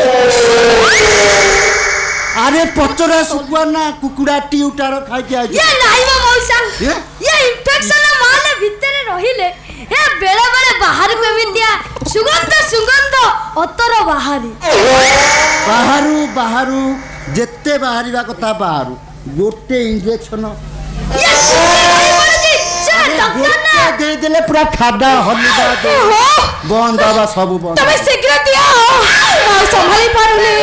ଆରେ ପଚରା ଶୁଖୁଆ ନା କୁକୁଡ଼ା ଟିଉଟାର ଖାଇକି ଆଇଛି ଇଏ ନାଇଁ ବା ମଉସା ଇଏ? ଇଏ ଇନଫେକ୍ସନ ମାନେ ଭିତରେ ରହିଲେ ଏ ବେଳେ ବେଳେ ବାହାରକୁ ଏମିତିଆ ସୁଗନ୍ଧ ସୁଗନ୍ଧ ଅତର ବାହାରେ ବାହାରୁ ବାହାରୁ ଯେତେ ବାହାରିବା କଥା ବାହାରୁ ଗୋଟେ ଇଞ୍ଜେକ୍ସନ ଇଏ ଶୁଣି ପଡୁଛି ସେ ଡକ୍ଟର ନା ଦେଇଦେଲେ ପୁରା ଖାଡ଼ା ହଲିବା ବନ୍ଦ ହବା ସବୁ ବନ୍ଦ तमे शीघ्र दिया संभाली पारुनी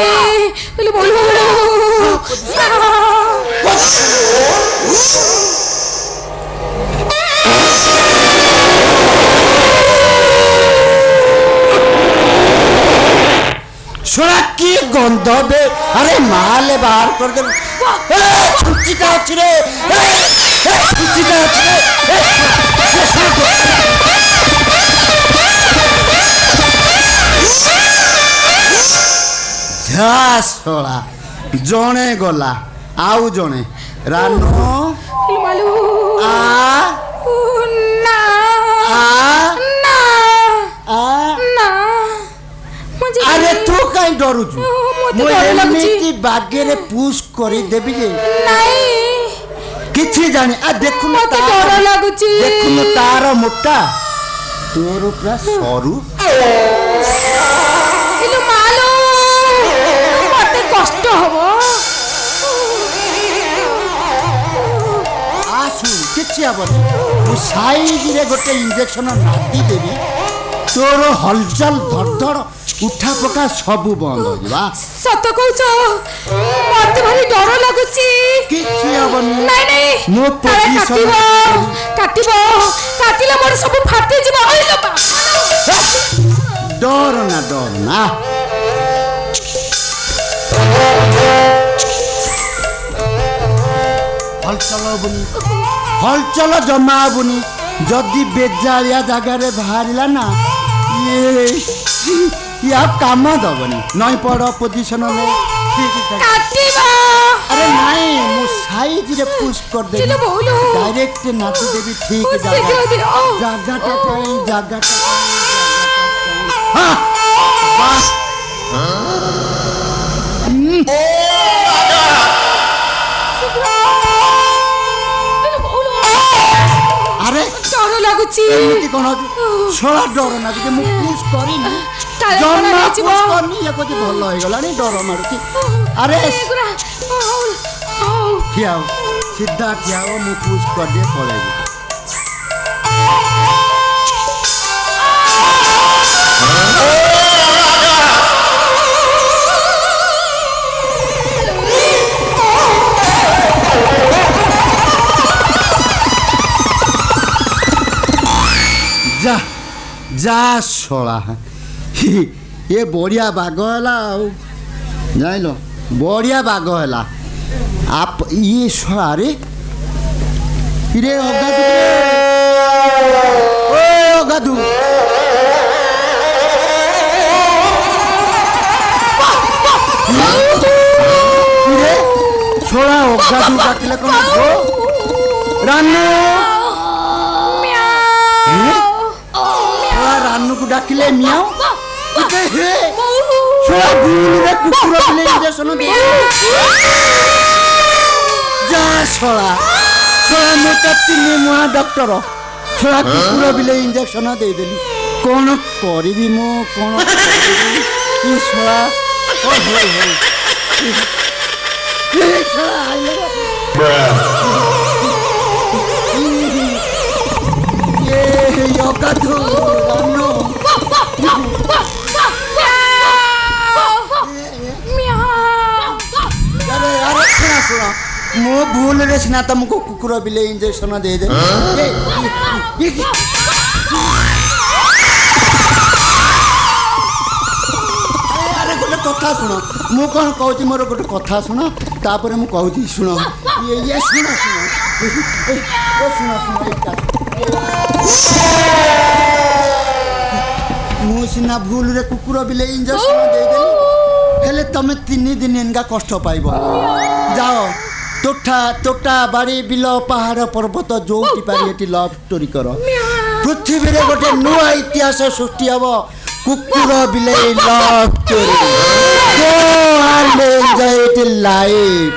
बोले बोलो ଶୁଣା କି ଗନ୍ଧ ବେ ଆରେ ମାଲେ ବାହାର କରିଦେଲୁ ଛୁଞ୍ଚିଟା ଅଛି ରେ ଛୁଞ୍ଚିଟା ଅଛି ରେ ଶଳା ଜଣେ ଗଲା ଆଉ ଜଣେ ରାନୁ मालू ଆ ना ଆ ना ଆ ना मुझे ଆରେ ତୁ କାଇଁ ଡରୁଛୁ ମତେ ମୁଁ ଡର ଲାଗୁଛି। ଏମିତି ବାଗେରେ ପୁସ୍ କରିଦେବି ଯେ नहीं କିଛି ଜାଣି ଆ ଦେଖୁନୁ ମତେ ଡର ଲାଗୁଛି। ଦେଖୁନୁ ତାର ମୋଟା ତୋର ପୁରା ସରୁ इलो मालू मते कष्ट हबो ଆସୁ କିଛି ହବନି ମୁଁ ସାଇଜରେ ଗୋଟେ ଇଞ୍ଜେକ୍ସନ ନାଦି ଦେବି ତୋର ହଲଚଲ ଧଡ଼ଧଡ଼ ଉଠା ପକା ସବୁ ବନ୍ଦ ହେଇଯିବ सत कहूछ मते भारी डर लागुची କିଛି ହବନି नहीं नहीं ମୋ अरे ପୋଜିସନ काटिबो काटिले मोर सब फाटी जिवो ओइ लोपा ଡର ନା ହଲଚଲ ହବନି ହଲଚଲ ଜମା ହବନି ଯଦି ବେଜାଳିଆ ଜାଗାରେ ବାହାରିଲା ନା ଇଏ ଆଉ କାମ ଦବନି ନଈ ପଡ଼ ପୋଜିସନ ନେ काटिबो अरे नहीं मु साइज रे पुश कर दे किलो बोलो। डायरेक्ट नाच देवी ठीक ओ, शीघ्र दियो। जगह हाँ बस अरे ଡର ଲାଗୁଛି ଏମିତି କଣ ଛଳା ଡର ନାଗୁଛି ମୁଁ ପୁsh କରିନି କାଳେ ଜମା କଣ ହେଇଯିବ? ପୁsh କରିନି ଇଏ କହୁଛି ଭଲ ହେଇଗଲାଣି ଡର ମାରୁଛି ଆରେ ଏଗୁରା, ହଉ। ଠିଆ ହୋ ସିଧା ଠିଆ ହୋ ମୁଁ ପୁsh କରିଦିଏ ପଳେଇବି जा जा शोला ये बढ़िया बाग है जान लो बढ़िया बाग है आप ये शोला रे रे अगादू छोड़ा अगादू डाकिले कौन रानू रानू को डाकिले मियाओ छोड़ा भूलरे कुकुर बिले इंजेक्शन दे जा छोड़ा छोड़ा मोटा तिनी मुआ डॉक्टर छोड़ा कुकुर बिले इंजेक्शन दे देली कौन करिबी मो कौन करिबी ई छोड़ा ओ हो ए छोड़ा आइले ये योगा तो रानू अरे अरे सुना सुना मो भूल रे सिना तुमको कुकुर बिले इंजेक्शन दे दे अरे गोटे कथा सुन मु कौन कहूँ मोर गोटे कथा सुन तापर मु कहूँ सुन ये सुन सुन सुन सुन मु सिना भूल रे कुकुर बिले इंजेक्शन दे देली हेले तमे 3 दिन इनका कष्ट पाइब जाओ तोठा तोटा बाड़ी बिल पहाड़ पर्वत जो पारि लव स्टोरी कर पृथ्वी रे गोटे नुआ इतिहास सृष्टि हब कुकुर बिले love story go and enjoy it life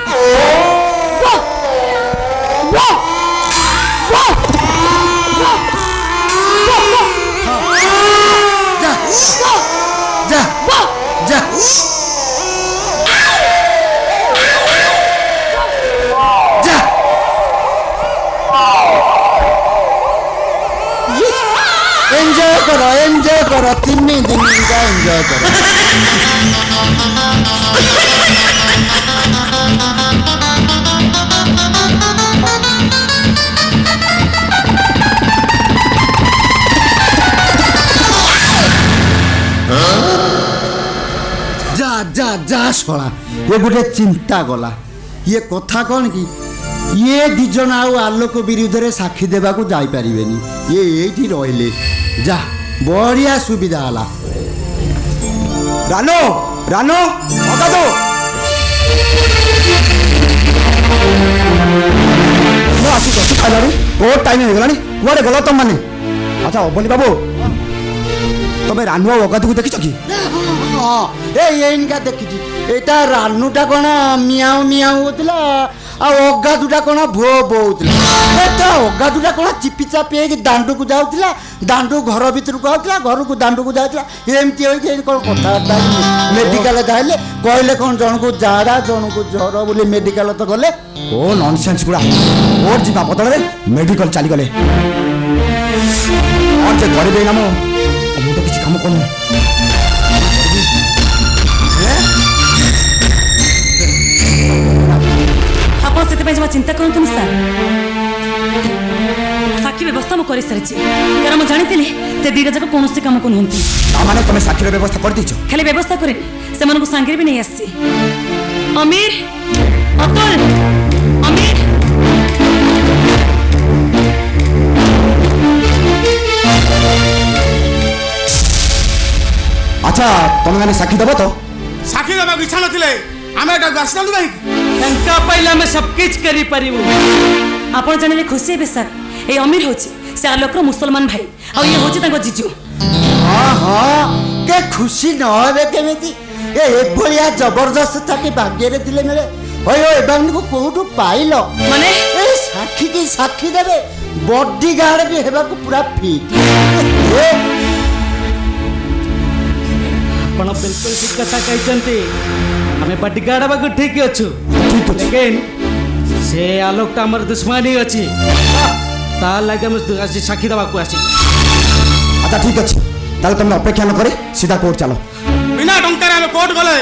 जा जा एंजॉय करो 3 दिन का एंजॉय करो जा जा जा सोला ये गोटे चिंता गला ये कथा कौन कि ये दिजन आलोक विरुद्ध रे साक्षी देवा को जाई परिबेनी ये एठी रहिले जा बढ़िया सुविधा हला रानो रानो अगादो ମୁଁ ଆସି ବସି ଖାଇଲାଣି ବହୁତ ଟାଇମ୍ ହେଇଗଲାଣି କୁଆଡ଼େ ଗଲ ତମ ମାନେ ଆଚ୍ଛା ଅବନି ବାବୁ ତମେ ରାନୁ ଆଉ ଅଗାଧୁକୁ ଦେଖିଛ କି हाँ इनका देखी एटा रानूटा कौन मियाँ मियाँ होता अगाधुटा कौन भो भो होता अगाधुटा कौन चिपी चापी दांडू को जाऊला दांडू घर भर को आउला घर को दांडू को जाऊला एमती हो कौन कथा मेडिकल जाइले कहले कौन जन को जाड़ा जन को ज्वर बोली मेडिकल तो गले ଓ ନନସେନ୍ସ ଗୁଡ଼ା ମୋର ଯିବା ବଦଳରେ ମେଡିକାଲ ଚାଲିଗଲେ और जे गरीब ना ମୁଁ ତ କିଛି କାମ କରୁନି ଆପଣ ସେଥିପାଇଁ ଜମା ଚିନ୍ତା କରନ୍ତୁନି ସାର୍ ସାକ୍ଷୀ ବ୍ୟବସ୍ଥା ମୁଁ କରିସାରିଛି କାରଣ ମୁଁ ଜାଣିଥିଲି ସେ ଦୁଇଟା ଯାକ କୌଣସି କାମକୁ ନୁହନ୍ତି ମାନେ ତମେ ସାକ୍ଷୀର ବ୍ୟବସ୍ଥା କରିଦେଇଛ ଖାଲି ବ୍ୟବସ୍ଥା କରିନି ସେମାନଙ୍କୁ ସାଙ୍ଗରେ ବି ନେଇ ଆସିଛି ଅମୀର ଅତୁଲ ଅମୀର ଆଚ୍ଛା ତମେ ମାନେ ସାକ୍ଷୀ ଦେବ ତ ସାକ୍ଷୀ ଦେବାକୁ ଇଚ୍ଛା ନଥିଲେ ଆମେ ଏଟାକୁ ଆସିଥାନ୍ତୁ କାହିଁକି ଟଙ୍କା ପାଇଲେ ଆମେ ସବୁ କିଛି କରିପାରିବୁ। ଆପଣ ଜାଣିଲେ ଖୁସି ହେବେ ସାର୍। এই ଅମିର ହେଉଛି ସେ ଆଲୋକର ମୁସଲମାନ ଭାଇ ଆଉ ଇଏ ହେଉଛି ତାଙ୍କ ଜିଜୁ। ହଁ ହଁ କେ ଖୁସି ନ ହେବେ କେମିତି? ଏଭଳିଆ ଜବରଦସ୍ତ ତାକେ ଭାଗ୍ୟରେ ଥିଲେ ମିଳେ। ଓଏ ଏମାନଙ୍କୁ କୋଉଠୁ ପାଇଲ? ମାନେ ଏ ସାକ୍ଷୀ କି ସାକ୍ଷୀ ଦେବେ, ବଡି ଗାର୍ଡ ବି ହେବାକୁ ପୁରା ଫିଟ୍। ଆପଣ ବିଲକୁଲ ଠିକ କଥା କହିଛନ୍ତି। ଆମେ ବଡିଗାର୍ଡ ହେବାକୁ ଠିକ ଅଛୁ। ଲେକିନ ସେ ଆଲୋକଟା ଆମର ଦୁଶ୍ମନୀ ଅଛି। ତା ଲାଗି ଆମେ ଆଜି ସାକ୍ଷୀ ଦେବାକୁ ଆସି। ଆଚ୍ଛା ଠିକ ଅଛି, ତାହେଲେ ତମେ ଅପେକ୍ଷା ନ କରି ସିଧା କୋର୍ଟ ଚାଲ। ବିନା ଟଙ୍କାରେ ଆମେ କୋର୍ଟ ଗଲେ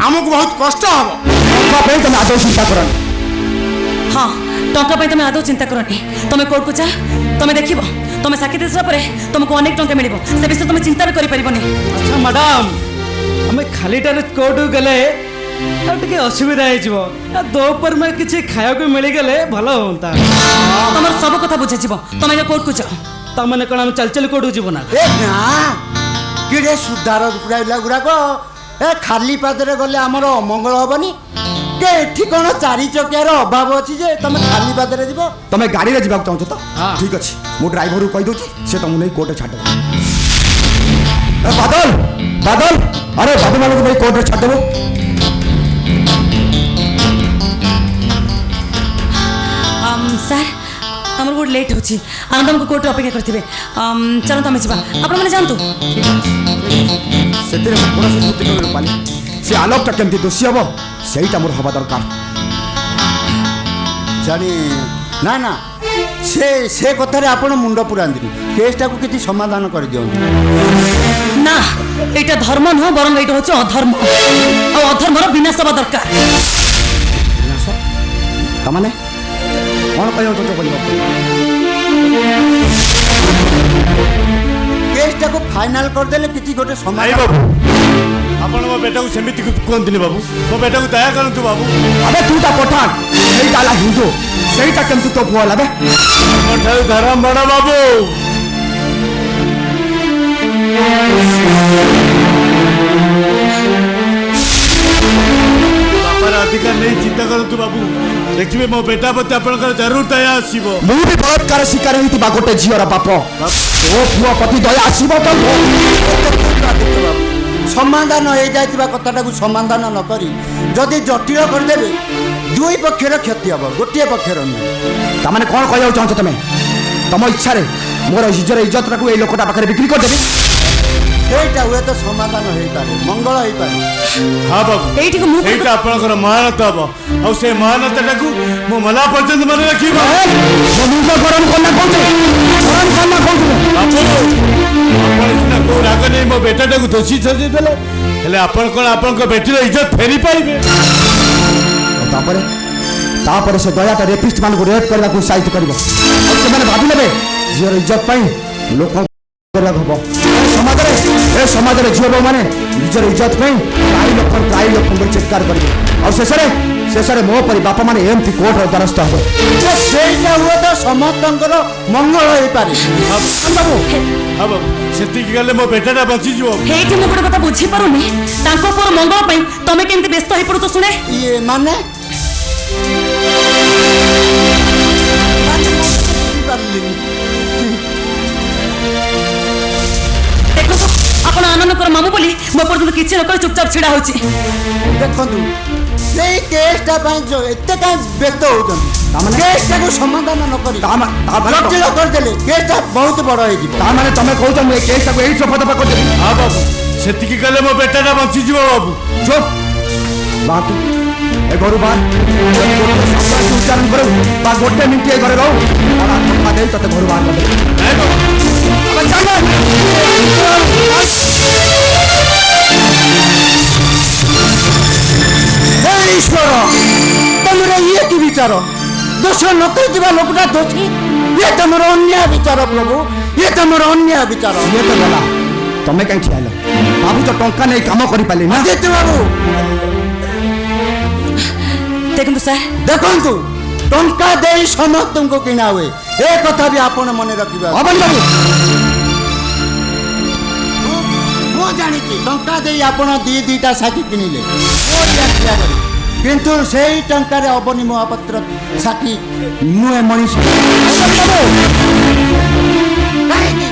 ଆମକୁ ବହୁତ କଷ୍ଟ ହବ। ଟଙ୍କା ପାଇଁ ତମେ ଆଦୌ ଚିନ୍ତା କରନି। ହଁ ଟଙ୍କା ପାଇଁ ତମେ ଆଦୌ ଚିନ୍ତା କରନି। ତମେ କୋର୍ଟକୁ ଯା, ତମେ ଦେଖିବ ତମେ ସାକ୍ଷୀ ଦେଇସାରିଲା ପରେ ତମକୁ ଅନେକ ଟଙ୍କା ମିଳିବ। ସେ ବିଷୟରେ ତମେ ଚିନ୍ତା ବି କରିପାରିବନି। ଆଚ୍ଛା ମ୍ୟାଡାମ, ଆମେ ଖାଲିଟାରେ କୋର୍ଟକୁ ଗଲେ ଆଉ ଟିକେ ଅସୁବିଧା ହେଇଯିବ। ଦୋପହର କିଛି ଖାଇବାକୁ ମିଳିଗଲେ ଭଲ ହୁଅନ୍ତା। ତମର ସବୁ କଥା ବୁଝାଯିବ। ତମେ ଆଗ କୋର୍ଟକୁ ଯାଅ। ତାମାନେ କ'ଣ ଆମେ ଚାଲି ଚାଲି କୋର୍ଟକୁ ଯିବୁ ନା? ଏ ନା କିରେ ସୁଧାର ପୁରାଇଲା ଗୁଡ଼ାକ ଏ ଖାଲି ପାଦରେ ଗଲେ ଆମର ଅମଙ୍ଗଳ ହବନି। ଏଠି କ'ଣ ଚାରି ଚକିଆର ଅଭାବ ଅଛି ଯେ ତମେ ଖାଲି ପାଦରେ ଯିବ? ତମେ ଗାଡ଼ିରେ ଯିବାକୁ ଚାହୁଁଛ ତ? ଠିକ ଅଛି, ମୁଁ ଡ୍ରାଇଭରକୁ କହିଦେଉଛି, ସେ ତମକୁ ନେଇ କୋର୍ଟରେ ଛାଡ଼ିଦେବ। ବାଦଲ ବାଦଲ, ଆରେ ବାବୁମାନଙ୍କୁ ନେଇ କୋର୍ଟରେ ଛାଡ଼ିଦେବ। ସାର୍ ଆମର ବହୁତ ଲେଟ୍ ହେଉଛି। ଆମେ ତମକୁ କୋର୍ଟରେ ଅପେକ୍ଷା କରିଥିବେ। ଚାଲନ୍ତୁ ଆମେ ଯିବା, ଆପଣମାନେ ଯାଆନ୍ତୁ। ସେଥିରେ କୌଣସି ତ୍ରୁଟି ନ ରୂପାଲି, ସେ ଆଲୋକଟା କେମିତି ଦୋଷୀ ହବ ସେଇଟା ମୋର ହବା ଦରକାର। ଜାଣି ନା ନା ସେ ସେ କଥାରେ ଆପଣ ମୁଣ୍ଡ ପୁରାନ୍ତିନି। କେସ୍ଟାକୁ କିଛି ସମାଧାନ କରିଦିଅନ୍ତୁ। ନା ଏଇଟା ଧର୍ମ ନୁହଁ, ବରଂ ଏଇଟା ହେଉଛି ଅଧର୍ମ। ଆଉ ଅଧର୍ମର ବିନାଶ ହେବା ଦରକାର। ତାମାନେ କ'ଣ କହିବାକୁ ଚାହୁଁଛ କହିବ? କେସ୍ଟାକୁ ଫାଇନାଲ କରିଦେଲେ କିଛି ଗୋଟେ ନାଇଁ ସମାଧାନ। ବାବୁ, ଆପଣ ମୋ ବେଟାକୁ ସେମିତି କୁହନ୍ତୁନି ବାବୁ। ମୋ ବେଟାକୁ ଦୟା କରନ୍ତୁ ବାବୁ। ଆବେ ତୁ ତା ପଠାଣ, ସେଇଟା ହେଲା ହିନ୍ଦୁ, ସେଇଟା କେମିତି ତୋ ପୁଅ ହେଲା ବେ? ମୋ ଠାରୁ ଧରମ ବଡ଼ ବାବୁ। ବାପାର ଅଧିକାର ନେଇ ଚିନ୍ତା କରନ୍ତୁ ବାବୁ। ଦେଖିବେ ମୋ ବେଟା ପ୍ରତି ଆପଣଙ୍କର ଜରୁର ଦୟା ଆସିବ। ମୁଁ ବି ବଳାତ୍କାର ଶିକାର ହେଇଥିବା ଗୋଟେ ଝିଅର ବାପ। ଓ ପୁଅ ପ୍ରତି ଦୟା ଆସିବ ତ? ସମାଧାନ ହେଇଯାଇଥିବା କଥାଟାକୁ ସମାଧାନ ନ କରି ଯଦି ଜଟିଳ କରିଦେବେ, ଦୁଇ ପକ୍ଷର କ୍ଷତି ହବ, ଗୋଟିଏ ପକ୍ଷର ନୁହେଁ। ତାମାନେ କ'ଣ କହିବାକୁ ଚାହୁଁଛ ତମେ? ତମ ଇଚ୍ଛାରେ ମୋର ନିଜର ଇଜ୍ଜତଟାକୁ ଏଇ ଲୋକଟା ପାଖରେ ବିକ୍ରି କରିଦେବି? ସେଇଟା ହୁଏତ ସମାଧାନ ହେଇପାରେ, ମଙ୍ଗଳ ହେଇପାରେ। ହଁ ବାବୁ, ଏଇଠିକୁ ମୁଁ ସେଇଟା ଆପଣଙ୍କର ମହାନତା ହବ। ଆଉ ସେ ମହାନତାଟାକୁ ମୁଁ ମଲା ପର୍ଯ୍ୟନ୍ତ ମନେ ରଖିବ। ଗରମ କନ୍ୟା କହୁଛୁ, ଗରମ କନ୍ୟା କହୁଛୁ। ବାବୁ, ଆପଣ ସିନା କୋଉ ରାଗ ନେଇ ମୋ ବେଟାଟାକୁ ଦୋଷୀ ସଜେଇ ଦେଲେ, ହେଲେ ଆପଣ କ'ଣ ଆପଣଙ୍କ ବେଟିର ଇଜ୍ଜତ ଫେରି ପାଇବେ? ତାପରେ ତାପରେ ସେ ଦୟାଟା ରେପିଷ୍ଟ ମାନଙ୍କୁ ରେପ୍ କରିବାକୁ ଉତ୍ସାହିତ କରିବ। ଆଉ ସେମାନେ ଭାବି ନେବେ ଝିଅର ଇଜ୍ଜତ ପାଇଁ ଲୋକ କରିବାକୁ ହବ। ଏ ସମାଜରେ ଝିଅ ବୋଉମାନେ ନିଜର ଇଜ୍ଜତ ପାଇଁ ପ୍ରାୟ ଲୋକଙ୍କୁ ଚିତ୍କାର କରିବେ। ଆଉ ଶେଷରେ ମୋ ପରି ବାପା ମାନେ ଏମିତି କୋର୍ଟର ଦ୍ୱାରସ୍ଥ ହେବ। ସେଇଟା ହୁଏତ ସମସ୍ତଙ୍କର ମଙ୍ଗଳ ହେଇପାରେ। ବାବୁ, ହଁ ବାବୁ, ସେତିକି ଗଲେ ମୋ ବେଟାଟା ବଞ୍ଚିଯିବ। ହେଇଠି ମୁଁ ଗୋଟେ କଥା ବୁଝିପାରୁନି, ତାଙ୍କ ପୁଅର ମଙ୍ଗଳ ପାଇଁ ତମେ କେମିତି ବ୍ୟସ୍ତ ହେଇପଡୁଛ ଶୁଣେ। ଇଏ ମାନେ ଦେଖନ୍ତୁ ଆପଣ ଆନନ୍ଦଙ୍କର ମାମୁ ବୋଲି ମୋ ପର୍ଯ୍ୟନ୍ତ କିଛି ନ କରି ଚୁପଚାପ ଛିଡା ହେଉଛି। ଦେଖନ୍ତୁ ସେଇ କେସ୍ଟା ପାଇଁ ଏତେ କାହିଁ ବ୍ୟସ୍ତ ହଉଛନ୍ତି? କେସ୍ଟାକୁ ସମାଧାନ ନ କରି ଜଟିଳ କରିଦେଲେ କେସ୍ଟା ବହୁତ ବଡ଼ ହେଇଯିବ। ତାମାନେ ତମେ କହୁଛ ମୁଁ ଏ କେସ୍ଟାକୁ ଏଇ ଚପଦପା କରିଦେବି? ହଁ ବାବୁ, ସେତିକି ଗଲେ ମୋ ବେଟାଟା ବଞ୍ଚିଯିବ ବାବୁ। ଚୁପ୍ ବାହାନ୍ତୁ, ଏ ଘରୁ ବାହାର। ଉଚ୍ଚାରଣ କରୁ ବା ଗୋଟେ ମିନିଟ୍ ଏ ଘରେ ରହୁ, ଟଙ୍କା ଦେଇ ତତେ ଘରୁ ବାହାର କରିଦେବି। ନାଇଁ ବାବୁ, ଈଶ୍ୱର ତମର ଇଏ କି ବିଚାର? ଦୋଷ ନ କରିଥିବା ଲୋକଟା ଦୋଷୀ, ଇଏ ତମର ଅନ୍ୟାୟ ବିଚାର ପ୍ରଭୁ, ଇଏ ତମର ଅନ୍ୟାୟ ବିଚାର। ଇଏ ତ ଗଲା, ତମେ କାହିଁ ଠିଆ ହେଲ? ଭାବୁଛ ଟଙ୍କା ନେଇ କାମ କରିପାରିଲି ନା? ବାବୁ ଦେଖନ୍ତୁ ସାର୍, ଦେଖନ୍ତୁ ଟଙ୍କା ଦେଇ ସମସ୍ତଙ୍କୁ କିଣା ହୁଏ, ଏ କଥା ବି ଆପଣ ମନେ ରଖିବା। ମୁଁ ଜାଣିଛି ଟଙ୍କା ଦେଇ ଆପଣ ଦିଟା ସାକ୍ଷୀ କିଣିଲେ। କିନ୍ତୁ ସେଇ ଟଙ୍କାରେ ଅବନୀ ମହାପାତ୍ର ସାଥୀ ନୁହେଁ ମଣିଷ। କାହିଁକି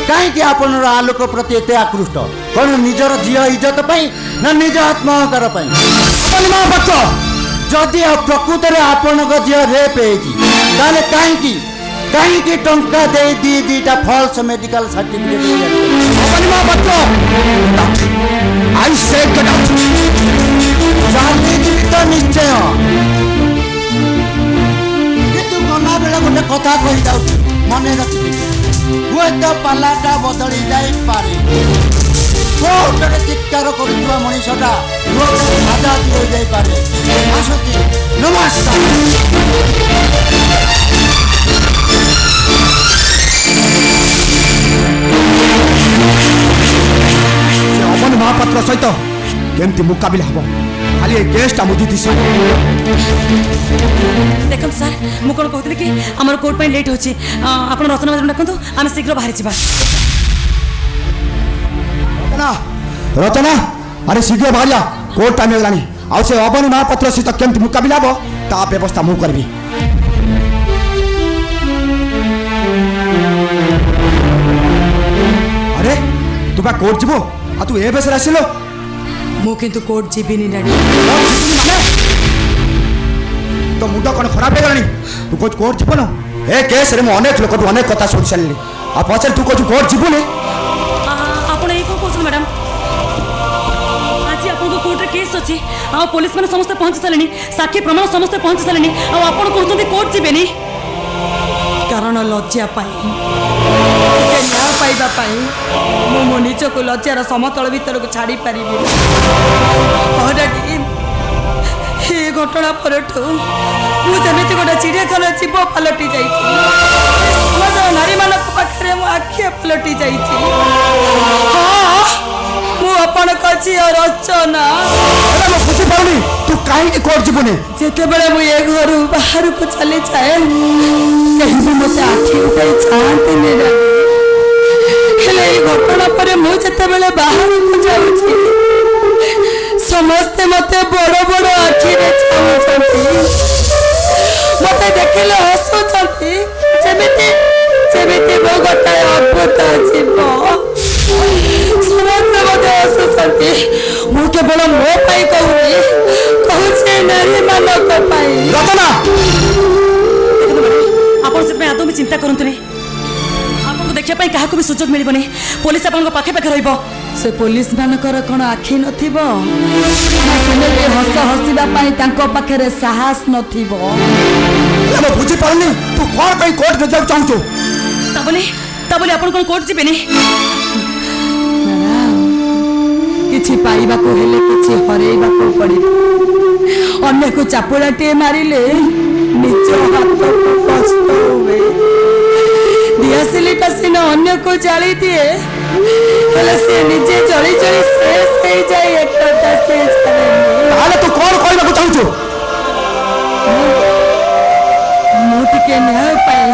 କାହିଁକି ଆପଣର ଆଲୋକ ପ୍ରତି ଏତେ ଆକୃଷ୍ଟ? କ'ଣ ନିଜର ଝିଅ ଇଜ୍ଜତ ପାଇଁ ନା ନିଜ ଆତ୍ମହକାର ପାଇଁ? ଅବନୀ ମହାପାତ୍ର, ଯଦି ପ୍ରକୃତରେ ଆପଣଙ୍କ ଝିଅ ରେପ୍ ହେଇଛି ତାହେଲେ କାହିଁକି କାହିଁକି ଟଙ୍କା ଦେଇ ଦିଟା false medical certificate? Abani Mohapatra, ଆଇ ସେ ଚାଲିଯିବି ତ ନିଶ୍ଚୟ, କିନ୍ତୁ ଗଲାବେଳେ ଗୋଟେ କଥା କହିଯାଉଛି ମନେ ରଖିବି। ହୁଏତ ପାଲାଟା ବଦଳି ଯାଇପାରେ। କୋର୍ଟରେ ଚିତ୍କାର କରୁଥିବା ମଣିଷଟା ଆଜାଦ ହୋଇଯାଇପାରେ। ଆସୁଛି, ନମସ୍କାର। ଅବନୀ ମହାପାତ୍ର ସହିତ କେମିତି ମୁକାବିଲା ହବ? ଖାଲି ଏ କେସ୍ଟା ମୁଁ ଜିତି ସାର। ଦେଖନ୍ତୁ ସାର୍, ମୁଁ କ'ଣ କହୁଥିଲି କି ଆମର କୋର୍ଟ ପାଇଁ ଲେଟ୍ ହେଉଛି। ଆପଣ ରଚନା ମ୍ୟାଡ଼ାମ୍ ଡାକନ୍ତୁ, ଆମେ ଶୀଘ୍ର ବାହାରି ଯିବା। ରଚନା, ଆରେ ଶୀଘ୍ର ବାହାରିଆ, କୋର୍ଟ ଟାଇମ୍ ହେଇଗଲାଣି। ଆଉ ସେ ଅବନୀ ମହାପାତ୍ର ସହିତ କେମିତି ମୁକାବିଲା ହବ ତା ବ୍ୟବସ୍ଥା ମୁଁ କରିବି। ଆରେ ତୁ ବା କୋର୍ଟ ଯିବୁ, ଆଉ ତୁ ଏ ବେଶରେ ଆସିଲୁ? ମୁଁ କିନ୍ତୁ କୋର୍ଟ ଯିବିନି ଡାଡି। ତୋ ମୁଣ୍ଡ କ'ଣ ଖରାପ ହେଇଗଲାଣି? ତୁ କହୁଛୁ କୋର୍ଟ ଯିବୁନୁ? ଏ କେସ୍ରେ ମୁଁ ଅନେକ ଲୋକଠୁ ଅନେକ କଥା ଶୁଣି ସାରିଲି, ଆଉ ପଛରେ ତୁ କହୁଛୁ କୋର୍ଟ ଯିବୁନି? ଆପଣ ଏଇ କ'ଣ କହୁଛନ୍ତି ମ୍ୟାଡ଼ାମ୍? ଆଜି ଆପଣଙ୍କ କୋର୍ଟରେ କେସ୍ ଅଛି, ଆଉ ପୋଲିସ ମାନେ ସମସ୍ତେ ପହଞ୍ଚି ସାରିଲେଣି, ସାକ୍ଷୀ ପ୍ରମାଣ ସମସ୍ତେ ପହଞ୍ଚି ସାରିଲେଣି, ଆଉ ଆପଣ କହୁଛନ୍ତି କୋର୍ଟ ଯିବେନି? କାରଣ ଲଜ୍ଜା ପାଇଁ, ନ୍ୟାୟ ପାଇବା ପାଇଁ ମୁଁ ମୋ ନିଜକୁ ଲଜ୍ଜାର ସମତଳ ଭିତରକୁ ଛାଡ଼ି ପାରିବି। ଏ ଘଟଣା ପରଠୁ ମୁଁ ଯେମିତି ଗୋଟେ ଚିଡ଼ିଆଖାନା ଜୀବ ପାଲଟି ଯାଇଛି। ସମାଜର ନାରୀମାନଙ୍କ ପାଖରେ ମୋ ଆଖି ପାଲଟି ଯାଇଛି। ହଁ, ମୁଁ ଆପଣଙ୍କ ଝିଅ ରଚନା। ମୁଁ ବୁଝିପାରୁନି ତୁ କାହିଁକି କୋର୍ଟ ଯିବୁନି? ଯେତେବେଳେ ମୁଁ ଏ ଘରୁ ବାହାରକୁ ଚାଲିଯାଏ କେହି ବି ମୋତେ ଆଖି ଉଠାଇ ଚାହାନ୍ତିନି। ହେଲେ ଏଇ ଘଟଣା ପରେ ମୁଁ ଯେତେବେଳେ ବାହାରକୁ ଯାଉଛି ସମସ୍ତେ ମୋତେ ବଡ଼ ବଡ଼ ଆଖିରେ ଚାହୁଁଛନ୍ତି, ମୋତେ ଦେଖିଲେ ହସୁଛନ୍ତି, ଯେମିତି ଯେମିତି ମୁଁ ଗୋଟେ ଅଦ୍ଭୁତ ଜୀବ। ସମସ୍ତେ ମୋତେ ହସୁଛନ୍ତି। ମୁଁ କେବଳ ମୋ ପାଇଁ କହୁନି, କହୁଛି ନାରୀମାନଙ୍କ ପାଇଁ। ରଚନା, ଆପଣ ସେଥିପାଇଁ ଆଦୌ ବି ଚିନ୍ତା କରନ୍ତୁନି। ଆପଣଙ୍କୁ ଦେଖିବା ପାଇଁ କାହାକୁ ବି ସୁଯୋଗ ମିଳିବନି। ପୋଲିସ ଆପଣଙ୍କ ପାଖେ ପାଖେ ରହିବ। ସେ ପୋଲିସ ମାନଙ୍କର କ'ଣ ଆଖି ନଥିବ? ସେମିତି ହସ ହସିବା ପାଇଁ ତାଙ୍କ ପାଖରେ ସାହସ ନଥିବ? ମୁଁ ବୁଝିପାରୁନି ତୁ କ'ଣ ପାଇଁ କୋର୍ଟ ଯିବାକୁ ଚାହୁଁଛୁ? ତା ବୋଲି ଆପଣ କ'ଣ କୋର୍ଟ ଯିବେନି? କିଛି ପାଇବାକୁ ହେଲେ କିଛି ହରେଇବାକୁ ପଡ଼ିବ। ଅନ୍ୟକୁ ଚାପୁଡ଼ାଟିଏ ମାରିଲେ ନିଜ ହାତକୁ କଷ୍ଟ ହୁଏ। ଦିଆସିଲିଟା ସିନା ଅନ୍ୟକୁ ଜାଳି ଦିଏ, ହେଲେ ସେ ନିଜେ ଜଳି ଜଳି ଶେଷ ହେଇଯାଏ ଏକଟା ସେ ଜାଣେନି। ତାହେଲେ ତୁ କ'ଣ କହିବାକୁ ଚାହୁଁଛୁ? ମୁଁ ଟିକେ ନ୍ୟାୟ ପାଇଁ,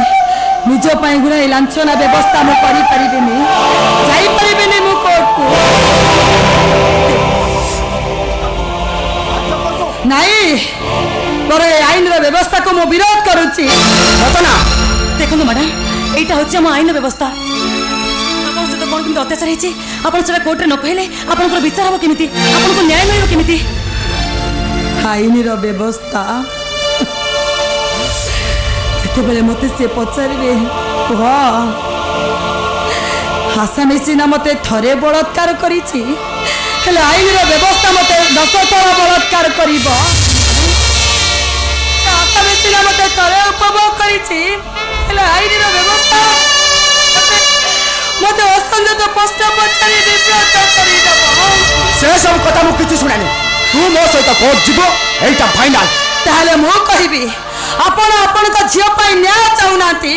ନିଜ ପାଇଁ ଗୁଡ଼ାଏ ଲାଞ୍ଚନା ବ୍ୟବସ୍ଥା ମୁଁ କରିପାରିବିନି, ଯାଇପାରିବିନି ମୁଁ କୋର୍ଟକୁ। ନାଇଁ, ମୋର ଏ ଆଇନର ବ୍ୟବସ୍ଥାକୁ ମୁଁ ବିରୋଧ କରୁଛି। ରଚନା, ଦେଖନ୍ତୁ ମ୍ୟାଡ଼ାମ୍, এইটা হচ্ছে আমার আইন ব্যবস্থা। আপনার সহ কোণ কেমি অত্যাচার হয়েছে, আপনার সেটা কোর্টে ন কহিলে আপনার বিচার হব কেমিতি, আপনার ন্যায় মিলব কেমিতি? আইনর ব্যবস্থা যেতবেলে মতে সে পচারিবে, কুহ হাসানি সিনা মতে থরে বলৎকার করিছি, হেলে আইনর ব্যবস্থা মতে 10 থর বলৎকার করিব। হাসানি সিনা মতে থরে উপভোগ করিছি, হেলে আইনর ব্যবস্থা মতে অসংযত প্রশ্ন পচারি বিব্রত করিদেব। সে সব কথা মু কিছু শুনানি। তু মো সহিত কোর্ট যাব, এইটা ফাইনাল। তাহলে মু কহিবি আপন আপনার ঝিও পাই ন্যায় চাহুনাহান্তি,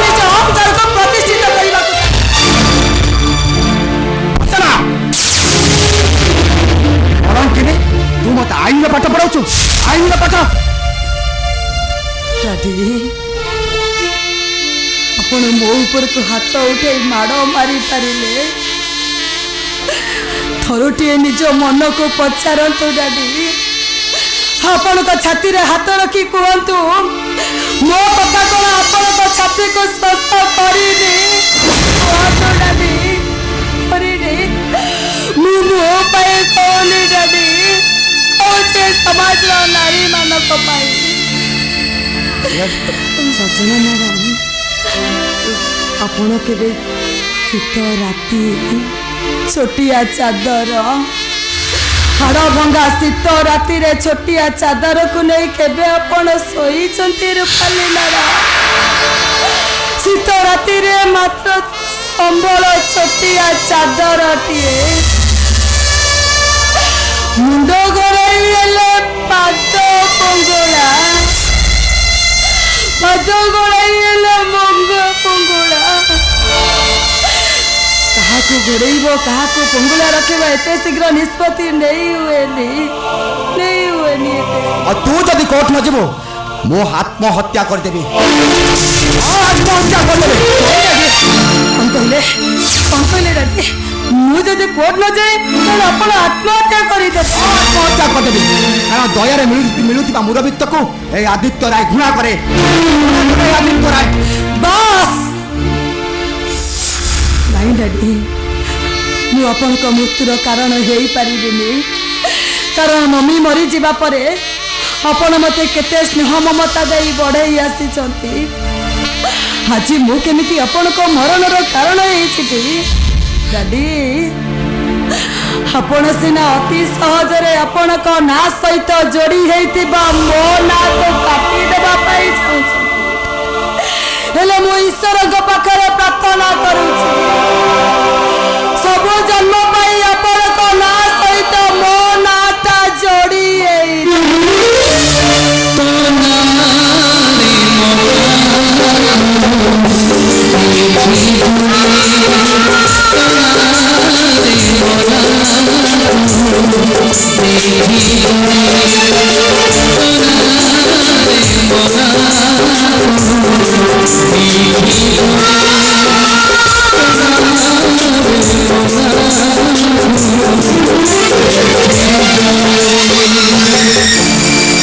নিজ অহংকারকে প্রতিষ্ঠিত করিবাকু। কিনি তু মতে আইন পাঠ পড়াউছু, আইন পাঠ। দাদি আপন মো উপরকু হাত উঠাই মাড় মারি পারিলে থরটিয়ে নিজ মনকু পচারন্তু। দাদি आपण छाती रे हाथ रखी कहतु मो कथा कौन आपण छाती को स्पर्श करिनी कहतु डाडी करिनी मु मो पाए कहनी डाडी कौचे समाज रो नारी मानक पाई सजना मैडम आपण केबे शीत राति छोटिया चादर हाड़ भंगा शीत राति रे छोटिया चादर को नहीं केबे आपण सोई चंती रूपाली नारा शीत राति रे मात्र संबल छोटिया चादर टीए मुंड घोड़ाई हेले पाद पंगुड़ा पाद घोड़ाई हेले मंग पंगुड़ा काहाकू घोड़ेब काहाकू पंगुला रखा एत शीघ्र निष्पत्ति नहीं हुएनी और तू जदि कोर्ट न जीवु मो आत्महत्या करदेवी आत्महत्या करदेवी कौन कहले डाडी मु जदि कोर्ट न जाए तो आपण आत्महत्या करदेबे आत्महत्या करदेवी कारण दया मिलुवा मुरबित्त को ए आदित्य राय घृणा करे आदित्य राय बस नहीं डाडी मु आपण को मृत्युर कारण हेई पारिबिनी कारण मम्मी मरी जीवा परे आपण मते केते स्नेह ममता देई बढ़ई आसी चंती आज मु केमिति आपण को मरणर कारण हेई छिटी डाडी आपण सिना अति सहज रे आपण को ना सहित जोड़ी हेतिबा मो ना को काटी देबा पाई चाहू हेले मो ईश्वर गो पाख